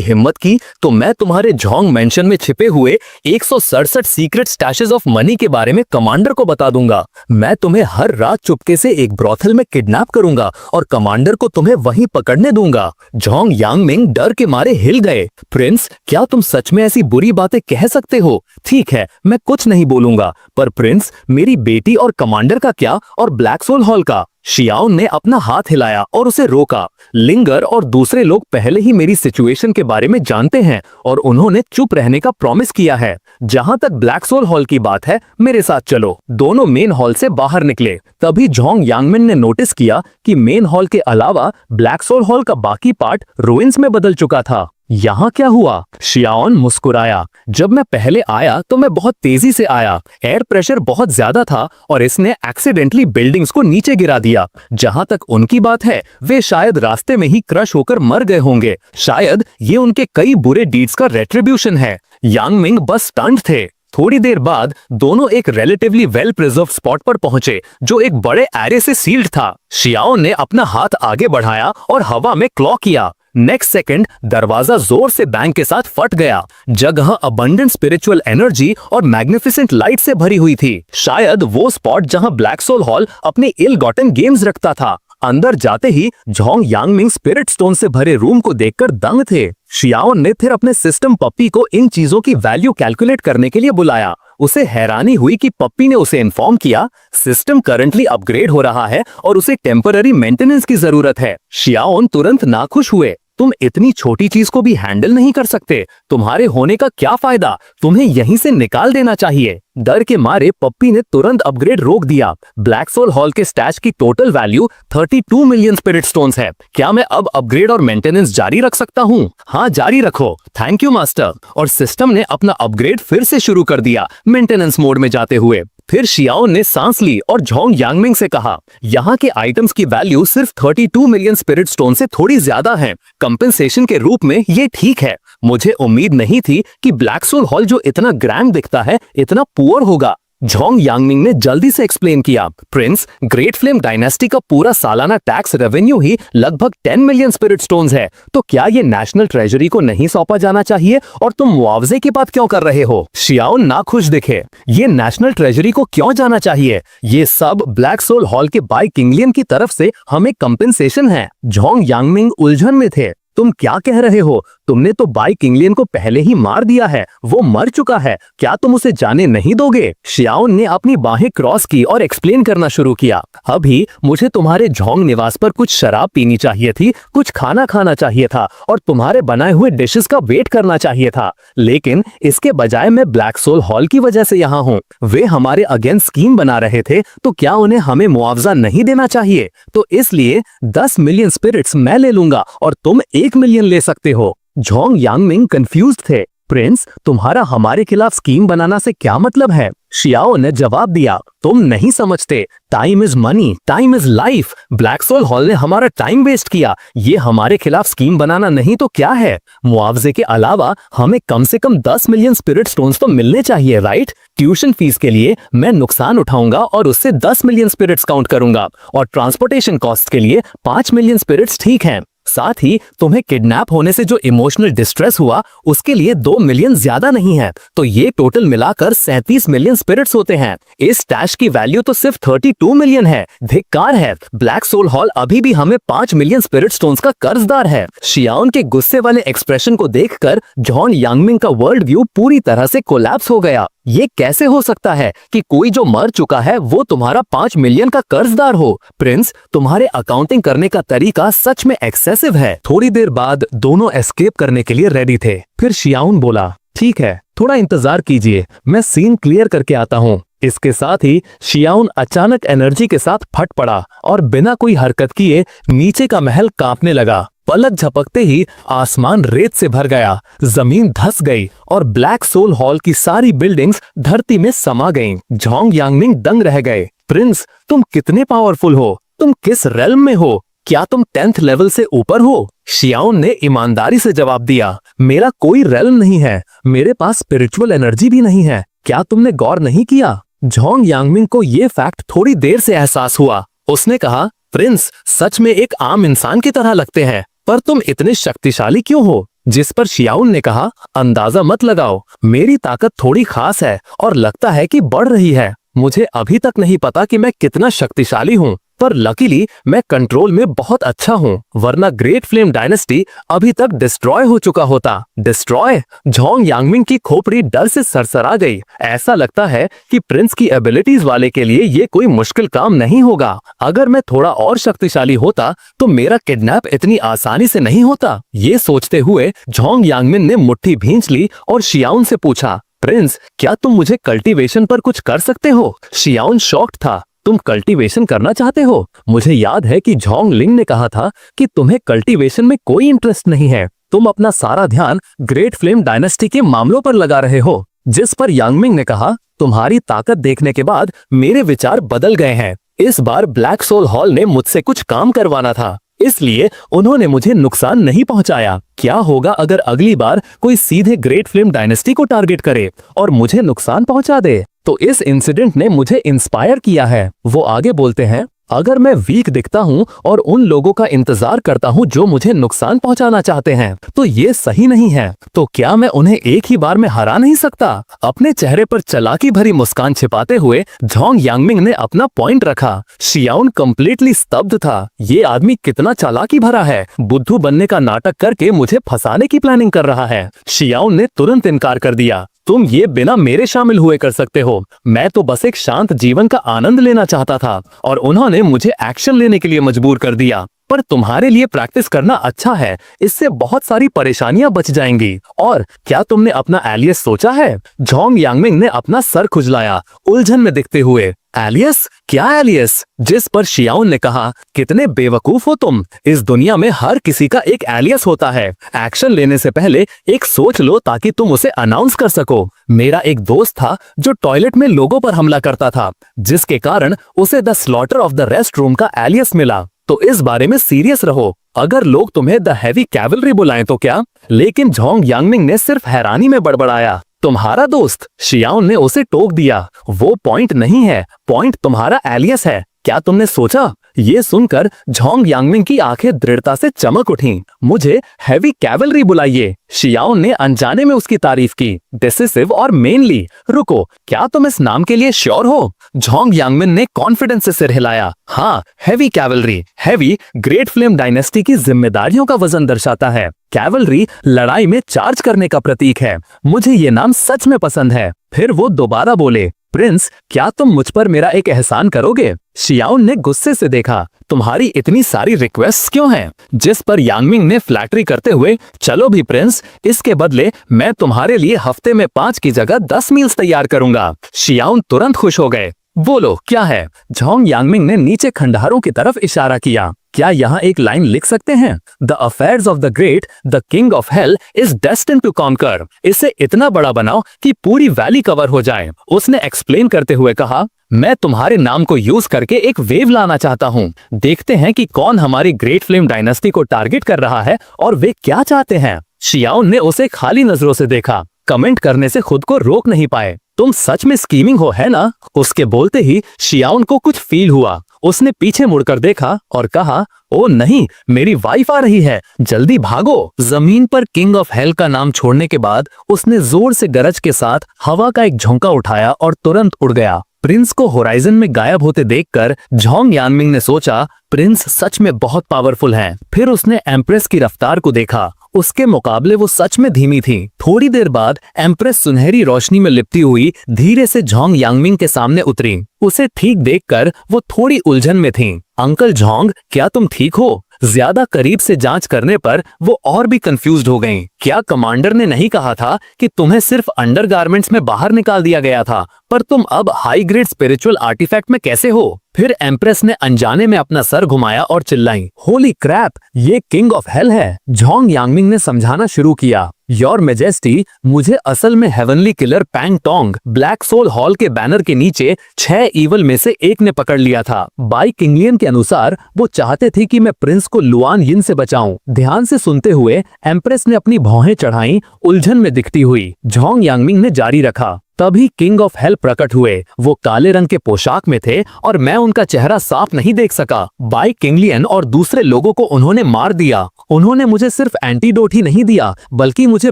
हिम्मत की तो मैं तुम्हारे झोंग मेंशन में छिपे हुए 167 सीक्रेट स्टैशेस ऑफ मनी के बारे में कमांडर को बता दूंगा। मैं तुम्हें हर रात चुपके से एक ब्रोथल में किडनैप करूंगा और कमांडर को तुम्हें वहीं पकड़ने दूंगा। झोंग यांगमिंग डर के मारे हिल गए। प्रिंस, क्या तुम सच में ऐसी बुरी बातें कह सकते हो? ठीक है, मैं कुछ नहीं बोलूंगा, पर प्रिंस, मेरी बेटी और कमांडर का क्या, और ब्लैक सोल हॉल का? शियाओन ने अपना हाथ हिलाया और उसे रोका। लिंगर और दूसरे लोग पहले ही मेरी सिचुएशन के बारे में जानते हैं और उन्होंने चुप रहने का प्रॉमिस किया है। जहां तक ब्लैक सोल हॉल की बात है, मेरे साथ चलो। दोनों मेन हॉल से बाहर निकले। तभी झोंग यांगमिन ने नोटिस किया कि मेन हॉल के अलावा ब्लैक सोल हॉल का बाकी पार्ट रुइंस में बदल चुका था। यहाँ क्या हुआ? शियाओन मुस्कुराया। जब मैं पहले आया तो मैं बहुत तेजी से आया। एयर प्रेशर बहुत ज्यादा था और इसने एक्सीडेंटली बिल्डिंग्स को नीचे गिरा दिया। जहां तक उनकी बात है, वे शायद रास्ते में ही क्रश होकर मर गए होंगे। शायद ये उनके कई बुरे डीड्स का रेट्रिब्यूशन है। यांगमिंग बस स्टंट थे। थोड़ी देर बाद दोनों एक रिलेटिवली वेल प्रिजर्व स्पॉट पर पहुंचे, जो एक बड़े एरे से सील्ड था। शियाओन ने अपना हाथ आगे बढ़ाया और हवा में क्लॉ किया। नेक्स्ट सेकंड दरवाजा जोर से बैंग के साथ फट गया। जगह अबंडेंट स्पिरिचुअल एनर्जी और मैग्निफिसेंट लाइट से भरी हुई थी। शायद वो स्पॉट जहां ब्लैक सोल हॉल अपने इल गॉटन गेम्स रखता था। अंदर जाते ही झोंग यांगमिंग स्पिरिट स्टोन से भरे रूम को देखकर दंग थे। शियाओन ने फिर अपने सिस्टम पप्पी को इन चीजों की वैल्यू कैलकुलेट करने के लिए बुलाया। उसे हैरानी हुई कि पप्पी ने उसे इन्फॉर्म किया, सिस्टम करंटली अपग्रेड हो रहा है और उसे टेम्पररी मेंटेनेंस की जरूरत है। शियाओन तुरंत नाखुश हुए। तुम इतनी छोटी चीज को भी हैंडल नहीं कर सकते, तुम्हारे होने का क्या फायदा? तुम्हें यहीं से निकाल देना चाहिए। डर के मारे पप्पी ने तुरंत अपग्रेड रोक दिया। ब्लैक सोल हॉल के स्टैच की total value 32 million spirit stones है। क्या मैं अब अपग्रेड और मेंटेनेंस जारी रख सकता हूँ? हाँ, जारी रखो। Thank you master. और सिस्टम ने अपना अपग्रेड फिर से शुरू कर दिया, मेंटेनेंस मोड में जाते हुए। फिर शियाओन ने सांस ली और झोंग यांगमिंग से कहा, यहाँ के आइटम्स की वैल्यू सिर्फ 32 मिलियन स्पिरिट स्टोन से थोड़ी ज्यादा है। कंपेंसेशन के रूप में ये ठीक है। मुझे उम्मीद नहीं थी कि ब्लैक सोल हॉल जो इतना ग्रैंड दिखता है, इतना पुअर होगा। झोंग यांगमिंग ने जल्दी से एक्सप्लेन किया, प्रिंस, ग्रेट फ्लेम डायनेस्टी का पूरा सालाना टैक्स रेवेन्यू ही लगभग 10 मिलियन स्पिरिट स्टोन्स है। तो क्या ये नेशनल ट्रेजरी को नहीं सौंपा जाना चाहिए और तुम मुआवजे की बात क्यों कर रहे हो? शियाओन नाखुश दिखे। ये नेशनल ट्रेजरी को क्यों जाना चाहिए? ये सब ब्लैक सोल हॉल के बाई किंगलियन की तरफ से हमें कंपेंसेशन है। झोंग यांगमिंग उलझन में थे। तुम क्या कह रहे हो? तुमने तो बाई किंगलियन को पहले ही मार दिया है, वो मर चुका है। क्या तुम उसे जाने नहीं दोगे? शियाओन ने अपनी बाहें क्रॉस की और एक्सप्लेन करना शुरू किया, अभी मुझे तुम्हारे झोंग निवास पर कुछ शराब पीनी चाहिए थी, कुछ खाना खाना चाहिए था और तुम्हारे बनाए हुए डिशेस का वेट करना चाहिए था। लेकिन इसके बजाय मैं ब्लैक सोल हॉल की वजह से यहाँ हूँ। वे हमारे अगेंस्ट स्कीम बना रहे थे, तो क्या उन्हें हमें मुआवजा नहीं देना चाहिए? तो इसलिए 10 मिलियन स्पिरिट्स मैं ले लूंगा और तुम 1 मिलियन ले सकते हो। झोंग यांगमिंग कंफ्यूज्ड थे। प्रिंस, तुम्हारा हमारे खिलाफ स्कीम बनाना से क्या मतलब है? शियाओ ने जवाब दिया, तुम नहीं समझते, time is money, time is life. Black soul hall ने हमारा टाइम वेस्ट किया, ये हमारे खिलाफ स्कीम बनाना नहीं तो क्या है। मुआवजे के अलावा हमें कम से कम 10 मिलियन स्पिरिट स्टोन्स तो मिलने चाहिए, राइट? ट्यूशन फीस के लिए मैं नुकसान उठाऊंगा और उससे 10 मिलियन स्पिरिट्स काउंट करूंगा, और ट्रांसपोर्टेशन कॉस्ट के लिए 5 मिलियन स्पिरिट्स ठीक हैं। साथ ही तुम्हें किडनैप होने से जो इमोशनल डिस्ट्रेस हुआ उसके लिए 2 मिलियन ज्यादा नहीं है, तो ये टोटल मिलाकर 37 मिलियन स्पिरिट्स होते हैं। इस स्टैश की वैल्यू तो सिर्फ 32 मिलियन है। धिक्कार है, ब्लैक सोल हॉल अभी भी हमें 5 मिलियन स्पिरिट स्टोन्स का कर्जदार है। शियाओन के गुस्से वाले एक्सप्रेशन को देखकर जॉन यांगमिंग का वर्ल्ड व्यू पूरी तरह से कोलैप्स हो गया। ये कैसे हो सकता है कि कोई जो मर चुका है वो तुम्हारा 5 मिलियन का कर्जदार हो? प्रिंस, तुम्हारे अकाउंटिंग करने का तरीका सच में एक्सेसिव है। थोड़ी देर बाद दोनों एस्केप करने के लिए रेडी थे। फिर शियाउन बोला, ठीक है, थोड़ा इंतजार कीजिए, मैं सीन क्लियर करके आता हूँ। इसके साथ ही शियाउन अचानक एनर्जी के साथ फट पड़ा और बिना कोई हरकत किए नीचे का महल कांपने लगा। पलक झपकते ही आसमान रेत से भर गया, जमीन धंस गई और ब्लैक सोल हॉल की सारी बिल्डिंग्स धरती में समा गईं। जॉन्ग यांगमिंग दंग रह गए। प्रिंस, तुम कितने पावरफुल हो? तुम किस रेल्म में हो? क्या तुम 10th लेवल से ऊपर हो? शियाउन ने ईमानदारी से जवाब दिया, मेरा कोई रेल्म नहीं है, मेरे पास स्पिरिचुअल एनर्जी भी नहीं है। क्या तुमने गौर नहीं किया? जॉन्ग यांगमिंग को ये फैक्ट थोड़ी देर से एहसास हुआ। उसने कहा, प्रिंस सच में एक आम इंसान की तरह लगते हैं, पर तुम इतने शक्तिशाली क्यों हो? जिस पर शियाउन ने कहा, अंदाजा मत लगाओ, मेरी ताकत थोड़ी खास है और लगता है कि बढ़ रही है। मुझे अभी तक नहीं पता कि मैं कितना शक्तिशाली हूँ, पर लकीली मैं कंट्रोल में बहुत अच्छा हूँ, वरना ग्रेट फ्लेम डायनेस्टी अभी तक डिस्ट्रॉय हो चुका होता। डिस्ट्रॉय? जॉन्ग यांगमिंग की खोपड़ी डर से सरसरा गई। ऐसा लगता है कि प्रिंस की एबिलिटीज वाले के लिए ये कोई मुश्किल काम नहीं होगा। अगर मैं थोड़ा और शक्तिशाली होता तो मेरा किडनैप इतनी आसानी से नहीं होता। ये सोचते हुए जॉन्ग यांगमिन ने मुट्ठी भींच ली और शियाउन से पूछा, प्रिंस, क्या तुम मुझे कल्टीवेशन पर कुछ कर सकते हो? शियाउन शॉक्ड था। तुम कल्टीवेशन करना चाहते हो? मुझे याद है कि झोंग लिंग ने कहा था कि तुम्हें कल्टीवेशन में कोई इंटरेस्ट नहीं है। तुम अपना सारा ध्यान ग्रेट फ्लेम डायनेस्टी के मामलों पर लगा रहे हो। जिस पर यांगमिंग ने कहा, तुम्हारी ताकत देखने के बाद मेरे विचार बदल गए हैं। इस बार ब्लैक सोल हॉल ने मुझसे कुछ काम करवाना था, इसलिए उन्होंने मुझे नुकसान नहीं पहुंचाया। क्या होगा अगर अगली बार कोई सीधे ग्रेट फ्लेम डायनेस्टी को टारगेट करे और मुझे नुकसान पहुंचा दे? तो इस इंसिडेंट ने मुझे इंस्पायर किया है। वो आगे बोलते हैं, अगर मैं वीक दिखता हूँ और उन लोगों का इंतजार करता हूँ जो मुझे नुकसान पहुंचाना चाहते हैं, तो ये सही नहीं है। तो क्या मैं उन्हें एक ही बार में हरा नहीं सकता? अपने चेहरे पर चालाकी भरी मुस्कान छिपाते हुए झोंग यांगमिंग ने अपना पॉइंट रखा। शियाउन कंप्लीटली स्तब्ध था। ये आदमी कितना चालाकी भरा है, बुद्धू बनने का नाटक करके मुझे फंसाने की प्लानिंग कर रहा है। शियाउन ने तुरंत इनकार कर दिया, तुम ये बिना मेरे शामिल हुए कर सकते हो। मैं तो बस एक शांत जीवन का आनंद लेना चाहता था और उन्होंने मुझे एक्शन लेने के लिए मजबूर कर दिया। पर तुम्हारे लिए प्रैक्टिस करना अच्छा है, इससे बहुत सारी परेशानियां बच जाएंगी। और क्या तुमने अपना एलियस सोचा है? झोंग यांगमिंग ने अपना सर खुजलाया, उलझन में दिखते हुए। एलियस? क्या एलियस? जिस पर शियाउन ने कहा, कितने बेवकूफ हो तुम। इस दुनिया में हर किसी का एक एलियस होता है। एक्शन लेने से पहले एक सोच लो ताकि तुम उसे अनाउंस कर सको। मेरा एक दोस्त था जो टॉयलेट में लोगों पर हमला करता था, जिसके कारण उसे the slaughter of the rest room का एलियस मिला। तो इस बारे में सीरियस रहो। अगर लोग तुम्हें द हैवी कैवलरी बुलाएं तो क्या? लेकिन झोंग यांगमिंग ने सिर्फ हैरानी में बड़बड़ाया, तुम्हारा दोस्त? शियाउन ने उसे टोक दिया, वो पॉइंट नहीं है, पॉइंट तुम्हारा एलियस है। क्या तुमने सोचा? ये सुनकर झोंग यांगमिंग की आंखें दृढ़ता से चमक उठीं। मुझे हैवी कैवलरी बुलाइए। शियाउन ने अनजाने में उसकी तारीफ की, डिसिसिव और मेनली। रुको, क्या तुम इस नाम के लिए श्योर हो? झोंग यांगमिन ने कॉन्फिडेंस से सिर हिलाया। हाँ, heavy cavalry. Heavy great flame dynasty की जिम्मेदारियों का वजन दर्शाता है। कैवलरी लड़ाई में चार्ज करने का प्रतीक है। मुझे ये नाम सच में पसंद है। फिर वो दोबारा बोले, प्रिंस, क्या तुम मुझ पर मेरा एक एहसान करोगे? शियाउन ने गुस्से से देखा, तुम्हारी इतनी सारी रिक्वेस्ट क्यों हैं? जिस पर यांगमिंग ने फ्लैटरी करते हुए, चलो भी प्रिंस, इसके बदले मैं तुम्हारे लिए हफ्ते में 5 की जगह 10 मील्स तैयार करूंगा। शियाउन तुरंत खुश हो गए। बोलो क्या है? झोंग यांगमिंग ने नीचे खंडहरों की तरफ इशारा किया। क्या यहाँ एक लाइन लिख सकते हैं? The affairs of the great, the king of hell is destined to conquer. इसे इतना बड़ा बनाओ कि पूरी वैली कवर हो जाए। उसने एक्सप्लेन करते हुए कहा, मैं तुम्हारे नाम को यूज करके एक वेव लाना चाहता हूँ। देखते हैं कि कौन हमारी ग्रेट फ्लेम डायनेस्टी को टारगेट कर रहा है और वे क्या चाहते हैं। शियाओन ने उसे खाली नजरों से देखा, कमेंट करने से खुद को रोक नहीं पाए। तुम सच में स्कीमिंग हो, है ना? उसके बोलते ही शियाओन को कुछ फील हुआ। उसने पीछे मुड़कर देखा और कहा, ओ नहीं, मेरी वाइफ आ रही है, जल्दी भागो। जमीन पर किंग ऑफ हेल का नाम छोड़ने के बाद उसने जोर से गरज के साथ हवा का एक झोंका उठाया और तुरंत उड़ गया। प्रिंस को होराइजन में गायब होते देखकर झोंग यांगमिंग ने सोचा, प्रिंस सच में बहुत पावरफुल हैं। फिर उसने एम्प्रेस की रफ्तार को देखा, उसके मुकाबले वो सच में धीमी थी। थोड़ी देर बाद एम्प्रेस सुनहरी रोशनी में लिपटी हुई धीरे से झोंग यांगमिंग के सामने उतरी। उसे ठीक देखकर वो थोड़ी उलझन में थी। अंकल झोंग, क्या तुम ठीक हो? ज्यादा करीब से जांच करने पर वो और भी कंफ्यूज्ड हो गईं। क्या कमांडर ने नहीं कहा था कि तुम्हें सिर्फ अंडरगारमेंट्स में बाहर निकाल दिया गया था, पर तुम अब हाई ग्रेड स्पिरिचुअल आर्टिफैक्ट में कैसे हो? फिर एम्प्रेस ने अनजाने में अपना सर घुमाया और चिल्लाई, होली क्रैप, ये किंग ऑफ हेल है। झोंग यांगमिंग ने समझाना शुरू किया, योर मेजेस्टी, मुझे असल में हेवनली किलर पैंग टोंग ब्लैक सोल हॉल के बैनर के नीचे 6 ईवल में से एक ने पकड़ लिया था। बाई किंगलियन के अनुसार वो चाहते थे कि मैं प्रिंस को लुआन यिन से बचाऊं। ध्यान से सुनते हुए एम्प्रेस ने अपनी भौहें चढ़ाई, उलझन में दिखती हुई। झोंग यांगमिंग ने जारी रखा, तभी किंग ऑफ हेल प्रकट हुए। वो काले रंग के पोशाक में थे और मैं उनका चेहरा साफ नहीं देख सका। बाई किंगलियन और दूसरे लोगों को उन्होंने मार दिया। उन्होंने मुझे सिर्फ एंटीडोट ही नहीं दिया, बल्कि मुझे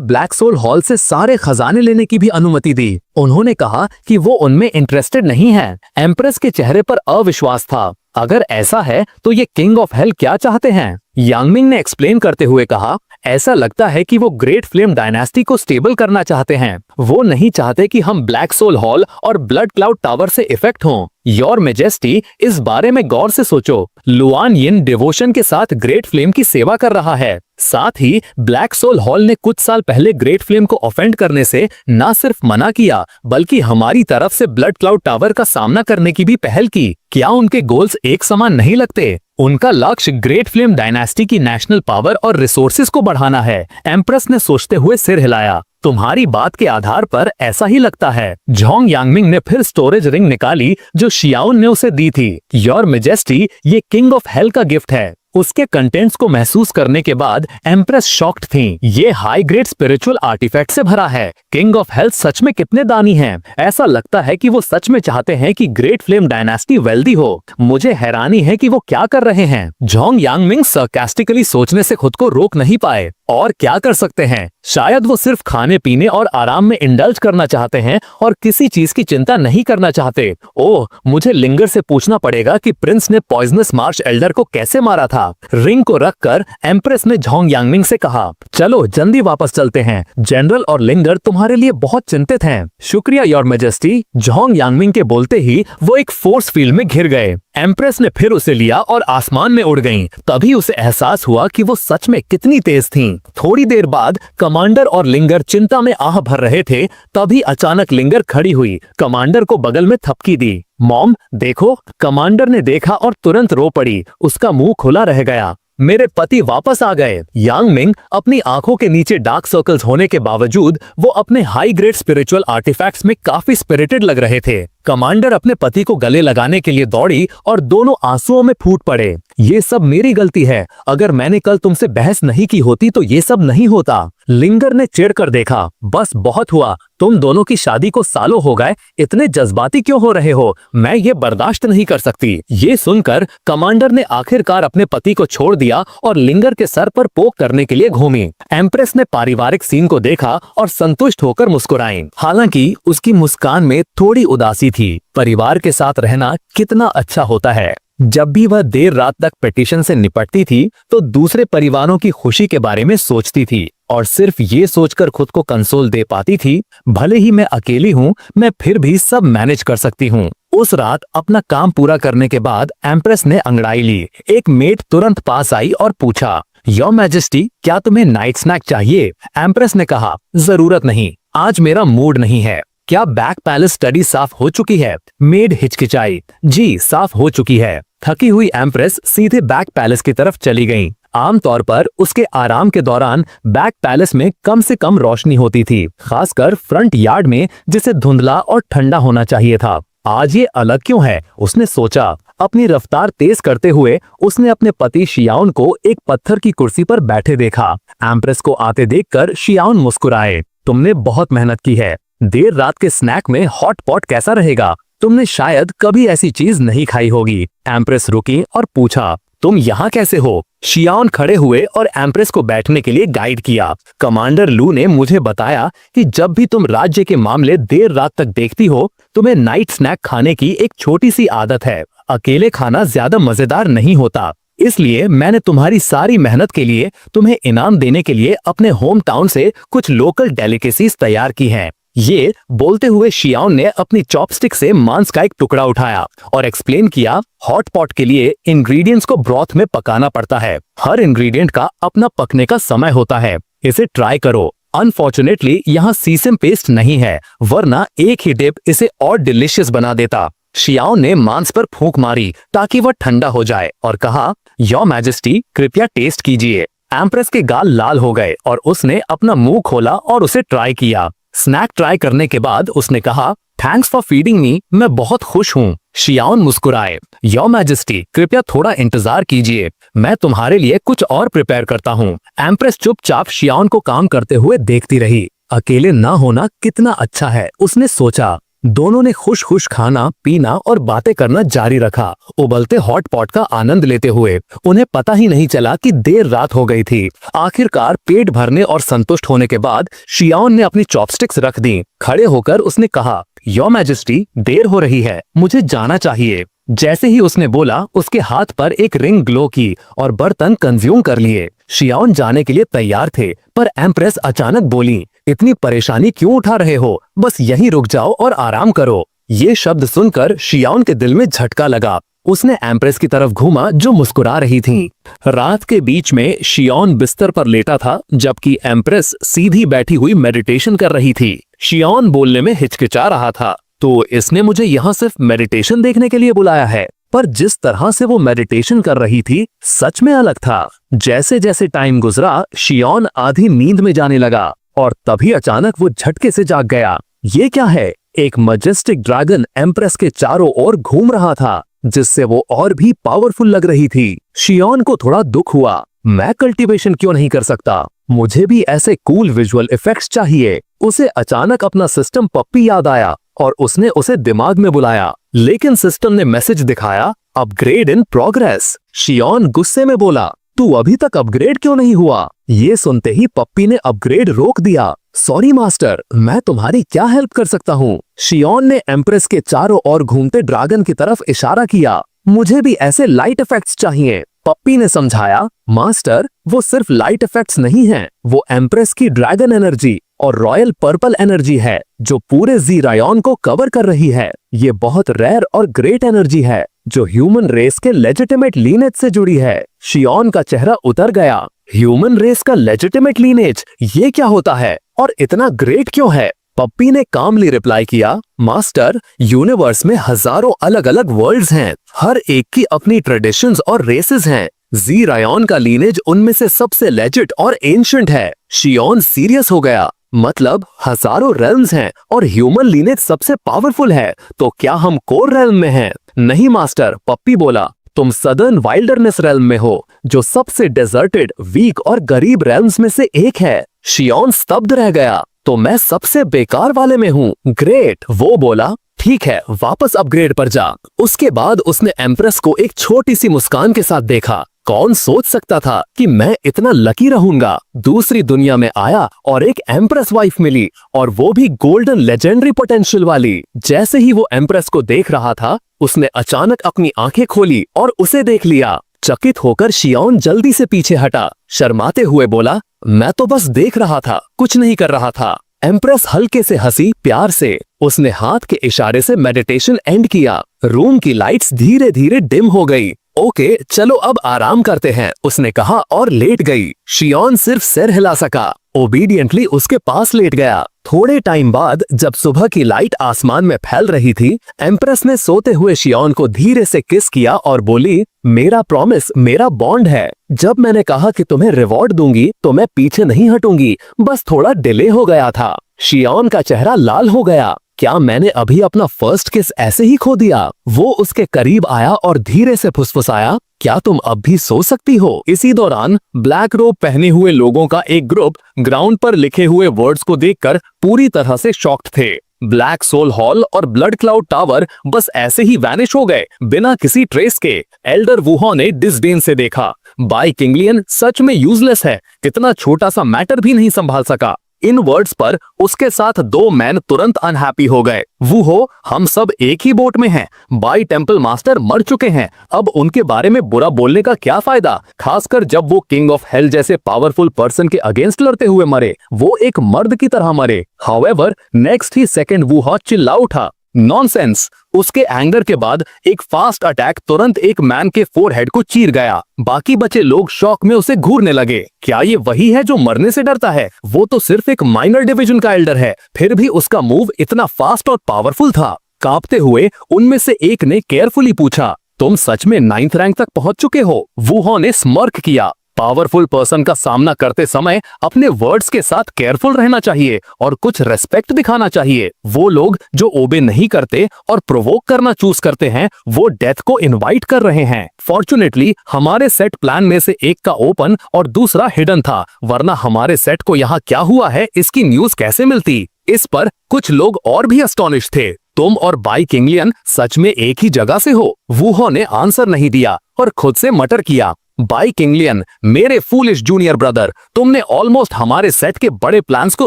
ब्लैक सोल हॉल से सारे खजाने लेने की भी अनुमति दी। उन्होंने कहा कि वो उनमें इंटरेस्टेड नहीं है। एम्प्रेस के चेहरे पर अविश्वास था। अगर ऐसा है तो ये किंग ऑफ हेल क्या चाहते हैं? यांगमिंग ने एक्सप्लेन करते हुए कहा, ऐसा लगता है कि वो ग्रेट फ्लेम डायनेस्टी को स्टेबल करना चाहते हैं। वो नहीं चाहते कि हम ब्लैक सोल हॉल और ब्लड क्लाउड टावर से इफेक्ट हों। योर मेजेस्टी, इस बारे में गौर से सोचो। लुआन यिन डिवोशन के साथ ग्रेट फ्लेम की सेवा कर रहा है। साथ ही ब्लैक सोल हॉल ने कुछ साल पहले ग्रेट फ्लेम को ऑफेंड करने से न सिर्फ मना किया, बल्कि हमारी तरफ से ब्लड क्लाउड टावर का सामना करने की भी पहल की। क्या उनके गोल्स एक समान नहीं लगते? उनका लक्ष्य ग्रेट फ्लेम डायनेस्टी की नेशनल पावर और रिसोर्सेज को बढ़ाना है। एम्प्रेस ने सोचते हुए सिर हिलाया, तुम्हारी बात के आधार पर ऐसा ही लगता है। झोंग यांगमिंग ने फिर स्टोरेज रिंग निकाली जो शियाओन ने उसे दी थी। योर मेजेस्टी, ये किंग ऑफ हेल का गिफ्ट है। उसके कंटेंट्स को महसूस करने के बाद एम्प्रेस शॉक्ड थी। ये हाई ग्रेड स्पिरिचुअल आर्टिफैक्ट से भरा है। किंग ऑफ हेल सच में कितने दानी हैं। ऐसा लगता है कि वो सच में चाहते हैं कि ग्रेट फ्लेम डायनेस्टी वेल्दी हो। मुझे हैरानी है कि वो क्या कर रहे हैं। झोंग यांगमिंग सरकास्टिकली सोचने से खुद को रोक नहीं पाए। और क्या कर सकते हैं? शायद वो सिर्फ खाने पीने और आराम में इंडल्ज करना चाहते हैं और किसी चीज की चिंता नहीं करना चाहते। ओह, मुझे लिंगर से पूछना पड़ेगा कि प्रिंस ने पॉइजनस मार्श एल्डर को कैसे मारा था। रिंग को रखकर एम्प्रेस ने झोंग यांगमिंग से कहा, चलो जल्दी वापस चलते हैं। जनरल और लिंगर तुम्हारे लिए बहुत चिंतित हैं। शुक्रिया योर मेजेस्टी। झोंग यांगमिंग के बोलते ही वो एक फोर्स फील्ड में घिर गए। एम्प्रेस ने फिर उसे लिया और आसमान में उड़ गईं। तभी उसे एहसास हुआ कि वो सच में कितनी तेज थीं। थोड़ी देर बाद कमांडर और लिंगर चिंता में आह भर रहे थे। तभी अचानक लिंगर खड़ी हुई, कमांडर को बगल में थपकी दी। मॉम देखो। कमांडर ने देखा और तुरंत रो पड़ी। उसका मुंह खुला रह गया। मेरे पति वापस आ गए। यांगमिंग अपनी आंखों के नीचे डार्क सर्कल्स होने के बावजूद वो अपने हाई ग्रेड स्पिरिचुअल आर्टिफैक्ट्स में काफी स्पिरिटेड लग रहे थे। कमांडर अपने पति को गले लगाने के लिए दौड़ी और दोनों आंसुओं में फूट पड़े। ये सब मेरी गलती है। अगर मैंने कल तुमसे बहस नहीं की होती तो ये सब नहीं होता। लिंगर ने चिढ़कर देखा, बस बहुत हुआ। तुम दोनों की शादी को सालों हो गए, इतने जज्बाती क्यों हो रहे हो? मैं ये बर्दाश्त नहीं कर सकती। ये सुनकर कमांडर ने आखिरकार अपने पति को छोड़ दिया और लिंगर के सर पर पोक करने के लिए घूमी। एम्प्रेस ने पारिवारिक सीन को देखा और संतुष्ट होकर मुस्कुराई। हालांकि उसकी मुस्कान में थोड़ी उदासी थी। परिवार के साथ रहना कितना अच्छा होता है। जब भी वह देर रात तक पिटीशन से निपटती थी तो दूसरे परिवारों की खुशी के बारे में सोचती थी और सिर्फ ये सोचकर खुद को कंसोल दे पाती थी, भले ही मैं अकेली हूँ, मैं फिर भी सब मैनेज कर सकती हूँ। उस रात अपना काम पूरा करने के बाद एम्प्रेस ने अंगड़ाई ली। एक मेट तुरंत पास आई और पूछा, योर मैजेस्टी, क्या तुम्हें नाइट स्नैक चाहिए? एम्प्रेस ने कहा, जरूरत नहीं, आज मेरा मूड नहीं है। क्या बैक पैलेस स्टडी साफ हो चुकी है? मेड हिचकिचाई। जी साफ हो चुकी है। थकी हुई एम्प्रेस सीधे बैक पैलेस की तरफ चली गईं। आमतौर पर उसके आराम के दौरान बैक पैलेस में कम से कम रोशनी होती थी, खासकर फ्रंट यार्ड में जिसे धुंधला और ठंडा होना चाहिए था। आज ये अलग क्यों है? उसने सोचा। अपनी रफ्तार तेज करते हुए उसने अपने पति शियाओन को एक पत्थर की कुर्सी पर बैठे देखा। एम्प्रेस को आते देखकर शियाओन मुस्कुराए। तुमने बहुत मेहनत की है। देर रात के स्नैक में हॉट पॉट कैसा रहेगा? तुमने शायद कभी ऐसी चीज नहीं खाई होगी। एम्प्रेस रुकी और पूछा, तुम यहाँ कैसे हो? शियाओन खड़े हुए और एम्प्रेस को बैठने के लिए गाइड किया। कमांडर लू ने मुझे बताया कि जब भी तुम राज्य के मामले देर रात तक देखती हो, तुम्हें नाइट स्नैक खाने की एक छोटी सी आदत है। अकेले खाना ज्यादा मजेदार नहीं होता, इसलिए मैंने तुम्हारी सारी मेहनत के लिए तुम्हें इनाम देने के लिए अपने होम टाउन से कुछ लोकल डेलिकेसीज तैयार की हैं। ये बोलते हुए शियाओन ने अपनी चॉपस्टिक से मांस का एक टुकड़ा उठाया और एक्सप्लेन किया, हॉट पॉट के लिए इंग्रेडिएंट्स को ब्रॉथ में पकाना पड़ता है। हर इंग्रेडिएंट का अपना पकने का समय होता है। इसे ट्राई करो। अनफॉर्चुनेटली यहाँ सीसम पेस्ट नहीं है, वरना एक ही डिप इसे और डिलीशियस बना देता। शियाओन ने मांस पर फूंक मारी ताकि वह ठंडा हो जाए और कहा, योर मैजेस्टी कृपया टेस्ट कीजिए। एम्प्रेस के गाल लाल हो गए और उसने अपना मुंह खोला और उसे ट्राई किया। स्नैक ट्राई करने के बाद उसने कहा, थैंक्स फॉर फीडिंग मी, मैं बहुत खुश हूँ। शियाओन मुस्कुराए। योर मैजेस्टी कृपया थोड़ा इंतजार कीजिए, मैं तुम्हारे लिए कुछ और प्रिपेयर करता हूँ। एम्प्रेस चुपचाप शियाओन को काम करते हुए देखती रही। अकेले ना होना कितना अच्छा है, उसने सोचा। दोनों ने खुश खुश खाना पीना और बातें करना जारी रखा, उबलते हॉट पॉट का आनंद लेते हुए। उन्हें पता ही नहीं चला कि देर रात हो गई थी। आखिरकार पेट भरने और संतुष्ट होने के बाद शियाओन ने अपनी चॉपस्टिक्स रख दी। खड़े होकर उसने कहा, योर मैजेस्टी देर हो रही है, मुझे जाना चाहिए। जैसे ही उसने बोला, उसके हाथ पर एक रिंग ग्लो की और बर्तन कंज्यूम कर लिए। शियाओन जाने के लिए तैयार थे, पर एम्प्रेस अचानक बोली, इतनी परेशानी क्यों उठा रहे हो? बस यहीं रुक जाओ और आराम करो। ये शब्द सुनकर शियाओन के दिल में झटका लगा। उसने एम्प्रेस की तरफ घूमा जो मुस्कुरा रही थी। रात के बीच में शियाओन बिस्तर पर लेटा था, जबकि एम्प्रेस सीधी बैठी हुई मेडिटेशन कर रही थी। शियाओन बोलने में हिचकिचा रहा था, तो इसने मुझे यहाँ सिर्फ मेडिटेशन देखने के लिए बुलाया है। पर जिस तरह से वो मेडिटेशन कर रही थी, सच में अलग था। जैसे जैसे टाइम गुजरा, शियाओन आधी नींद में जाने लगा और तभी अचानक वो झटके से जाग गया। ये क्या है? एक मजेस्टिक ड्रैगन एम्प्रेस के चारों ओर घूम रहा था, जिससे वो और भी पावरफुल लग रही थी। शियाओन को थोड़ा दुख हुआ। मैं कल्टीवेशन क्यों नहीं कर सकता? मुझे भी ऐसे कूल विजुअल इफेक्ट्स चाहिए। उसे अचानक अपना सिस्टम पप्पी याद आया और उसने उसे दिमाग में बुलाया, लेकिन सिस्टम ने मैसेज दिखाया, अपग्रेड इन प्रोग्रेस। शियाओन गुस्से में बोला, तू अभी तक अपग्रेड क्यों नहीं हुआ? ये सुनते ही पप्पी ने अपग्रेड रोक दिया। सॉरी मास्टर, मैं तुम्हारी क्या हेल्प कर सकता हूँ? शियाओन ने एम्प्रेस के चारों ओर घूमते ड्रैगन की तरफ इशारा किया। मुझे भी ऐसे लाइट इफेक्ट्स चाहिए। पप्पी ने समझाया, मास्टर वो सिर्फ लाइट इफेक्ट्स नहीं हैं, वो एम्प्रेस की ड्रैगन एनर्जी और रॉयल पर्पल एनर्जी है जो पूरे जी रायॉन को कवर कर रही है। ये बहुत रेयर और ग्रेट एनर्जी है जो ह्यूमन रेस के लेजिटिमेट लीनेज से जुड़ी है। शियाओन का चेहरा उतर गया। ह्यूमन रेस का लेजिटिमेट लीनेज, ये क्या होता है और इतना ग्रेट क्यों है? पप्पी ने कामली रिप्लाई किया, मास्टर यूनिवर्स में हजारों अलग अलग वर्ल्ड्स हैं, हर एक की अपनी ट्रेडिशंस और रेसेस हैं। जी रायॉन का लीनेज उनमें से सबसे लेजिट और एंशिएंट है। शियाओन सीरियस हो गया, मतलब हजारों रेल्म्स हैं और ह्यूमन लीनेज सबसे पावरफुल है, तो क्या हम कोर रेल्म में हैं? नहीं मास्टर, पप्पी बोला, तुम सदर्न वाइल्डरनेस रेल्म में हो, जो सबसे डेजर्टेड, वीक और गरीब रेल्म्स में से एक है। शियाओन स्तब्ध रह गया, तो मैं सबसे बेकार वाले में हूँ। ग्रेट, वो बोला, ठीक है वापस अपग्रेड पर जा। उसके बाद उसने एम्प्रेस को एक छोटी सी मुस्कान के साथ देखा। कौन सोच सकता था कि मैं इतना लकी रहूंगा? दूसरी दुनिया में आया और एक एम्प्रेस वाइफ मिली, और वो भी गोल्डन लेजेंडरी पोटेंशियल वाली। जैसे ही वो एम्प्रेस को देख रहा था, उसने अचानक अपनी आंखें खोली और उसे देख लिया। चकित होकर शियाओन जल्दी से पीछे हटा, शर्माते हुए बोला, मैं तो बस देख रहा था, कुछ नहीं कर रहा था। एम्प्रेस हल्के से हंसी प्यार से। उसने हाथ के इशारे से मेडिटेशन एंड किया। रूम की लाइट्स धीरे धीरे डिम हो गई। ओके चलो अब आराम करते हैं, उसने कहा और लेट गई। शियाओन सिर्फ सिर हिला सका। ओबीडियंटली उसके पास लेट गया। थोड़े टाइम बाद जब सुबह की लाइट आसमान में फैल रही थी, एम्प्रेस ने सोते हुए शियोन को धीरे से किस किया और बोली, मेरा प्रॉमिस मेरा बॉन्ड है। जब मैंने कहा कि तुम्हें रिवॉर्ड दूंगी तो मैं पीछे नहीं हटूंगी, बस थोड़ा डिले हो गया था। शियोन का चेहरा लाल हो गया। क्या मैंने अभी अपना फर्स्ट किस ऐसे ही खो दिया? वो उसके करीब आया और धीरे से फुसफुसाया, क्या तुम अब भी सो सकती हो? इसी दौरान ब्लैक रोब पहने हुए लोगों का एक ग्रुप ग्राउंड पर लिखे हुए वर्ड्स को देखकर पूरी तरह से शॉक्ड थे। ब्लैक सोल हॉल और ब्लड क्लाउड टावर बस ऐसे ही वैनिश हो गए बिना किसी ट्रेस के। एल्डर वुहो ने डिसडेन से देखा, बाई किंगलियन सच में यूजलेस है, इतना छोटा सा मैटर भी नहीं संभाल सका। इन वर्ड्स पर उसके साथ दो मैन तुरंत अनहैप्पी हो गए। वुहो, हम सब एक ही बोट में हैं। बाई टेंपल मास्टर मर चुके हैं, अब उनके बारे में बुरा बोलने का क्या फायदा, खासकर जब वो किंग ऑफ हेल जैसे पावरफुल पर्सन के अगेंस्ट लड़ते हुए मरे, वो एक मर्द की तरह मरे। हाउएवर नेक्स्ट ही सेकंड वुहो चिल्ला उठा, नॉनसेंस। उसके एंगर के बाद एक फास्ट अटैक तुरंत एक मैन के फोरहेड को चीर गया। बाकी बचे लोग शॉक में उसे घूरने लगे। क्या ये वही है जो मरने से डरता है? वो तो सिर्फ एक माइनर डिवीजन का एल्डर है, फिर भी उसका मूव इतना फास्ट और पावरफुल था। कांपते हुए उनमें से एक ने केयरफुली पूछा, तुम सच में 9th रैंक तक पहुंच चुके हो? वुहो ने स्मर्क किया। पावरफुल पर्सन का सामना करते समय अपने वर्ड्स के साथ केयरफुल रहना चाहिए और कुछ रेस्पेक्ट दिखाना चाहिए। वो लोग जो ओबे नहीं करते और प्रोवोक करना चूज करते हैं, वो डेथ को इनवाइट कर रहे हैं। फॉर्चुनेटली हमारे सेट प्लान में से एक का ओपन और दूसरा हिडन था, वरना हमारे सेट को यहाँ क्या हुआ है इसकी न्यूज कैसे मिलती? इस पर कुछ लोग और भी अस्टॉनिश थे। तुम और बाई किंगलियन सच में एक ही जगह से हो? वुहो ने आंसर नहीं दिया और खुद से मटर किया, बाई किंगलियन, मेरे फूलिश जूनियर ब्रदर, तुमने ऑलमोस्ट हमारे सेट के बड़े प्लान्स को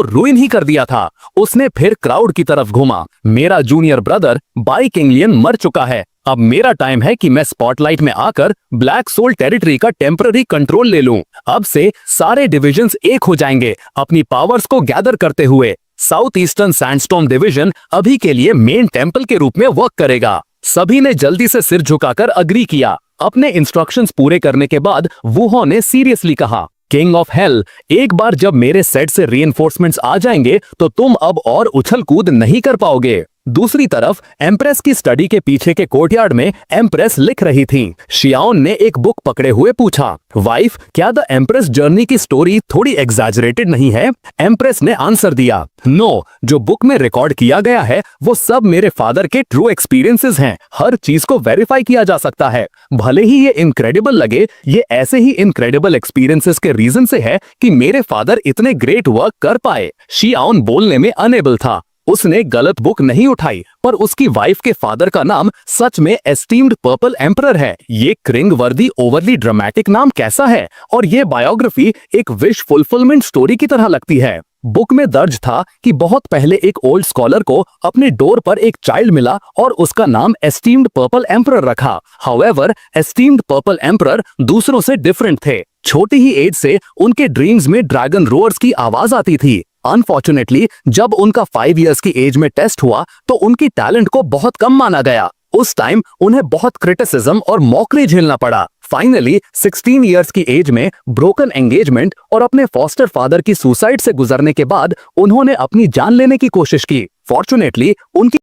रूइन ही कर दिया था। उसने फिर क्राउड की तरफ घूमा, मेरा जूनियर ब्रदर बाई किंगलियन मर चुका है। अब मेरा टाइम है कि मैं स्पॉटलाइट में आकर ब्लैक सोल टेरिटरी का टेम्पररी कंट्रोल ले लूं। अब से सारे डिविजन्स एक हो जाएंगे अपनी पावर्स को गैदर करते हुए। साउथ ईस्टर्न सैंडस्टॉर्म डिवीजन अभी के लिए मेन टेम्पल के रूप में वर्क करेगा। सभी ने जल्दी से सिर झुकाकर अग्री किया। अपने इंस्ट्रक्शंस पूरे करने के बाद वुहो ने सीरियसली कहा, किंग ऑफ हेल, एक बार जब मेरे सेट से रीइंफोर्समेंट्स आ जाएंगे तो तुम अब और उछल कूद नहीं कर पाओगे। दूसरी तरफ एम्प्रेस की स्टडी के पीछे के कोर्टयार्ड में एम्प्रेस लिख रही थी। शियाओन ने एक बुक पकड़े हुए पूछा, वाइफ, क्या द एम्प्रेस जर्नी की स्टोरी थोड़ी एग्जैजरेटेड नहीं है? एम्प्रेस ने आंसर दिया, नो, जो बुक में रिकॉर्ड किया गया है वो सब मेरे फादर के ट्रू एक्सपीरियंसेस हैं। हर चीज को वेरीफाई किया जा सकता है। भले ही ये इनक्रेडिबल लगे, ये ऐसे ही इनक्रेडिबल एक्सपीरियंसेस के रीजन से है कि मेरे फादर इतने ग्रेट वर्क कर पाए। शियाओन बोलने में अनेबल था। उसने गलत बुक नहीं उठाई, पर उसकी वाइफ के फादर का नाम सच में एस्टीम्ड पर्पल एम्परर है। ये क्रिंग वर्दी ओवरली ड्रामेटिक नाम कैसा है? और ये बायोग्राफी एक विश फुलफिलमेंट स्टोरी की तरह लगती है। बुक में दर्ज था कि बहुत पहले एक ओल्ड स्कॉलर को अपने डोर पर एक चाइल्ड मिला और उसका नाम एस्टीम्ड पर्पल एम्परर रखा। हाउएवर एस्टीम्ड पर्पल एम्परर दूसरों से डिफरेंट थे। छोटी ही एज से उनके ड्रीम्स में ड्रैगन रोअर्स की आवाज आती थी। अनफॉर्चुनेटली जब उनका 5 इयर्स की एज में टेस्ट हुआ तो उनकी टैलेंट को बहुत कम माना गया। उस टाइम उन्हें बहुत क्रिटिसिज्म और मॉकरी झेलना पड़ा। फाइनली 16 इयर्स की एज में ब्रोकन एंगेजमेंट और अपने फॉस्टर फादर की सुसाइड से गुजरने के बाद उन्होंने अपनी जान लेने की कोशिश की। फॉर्चुनेटली उनकी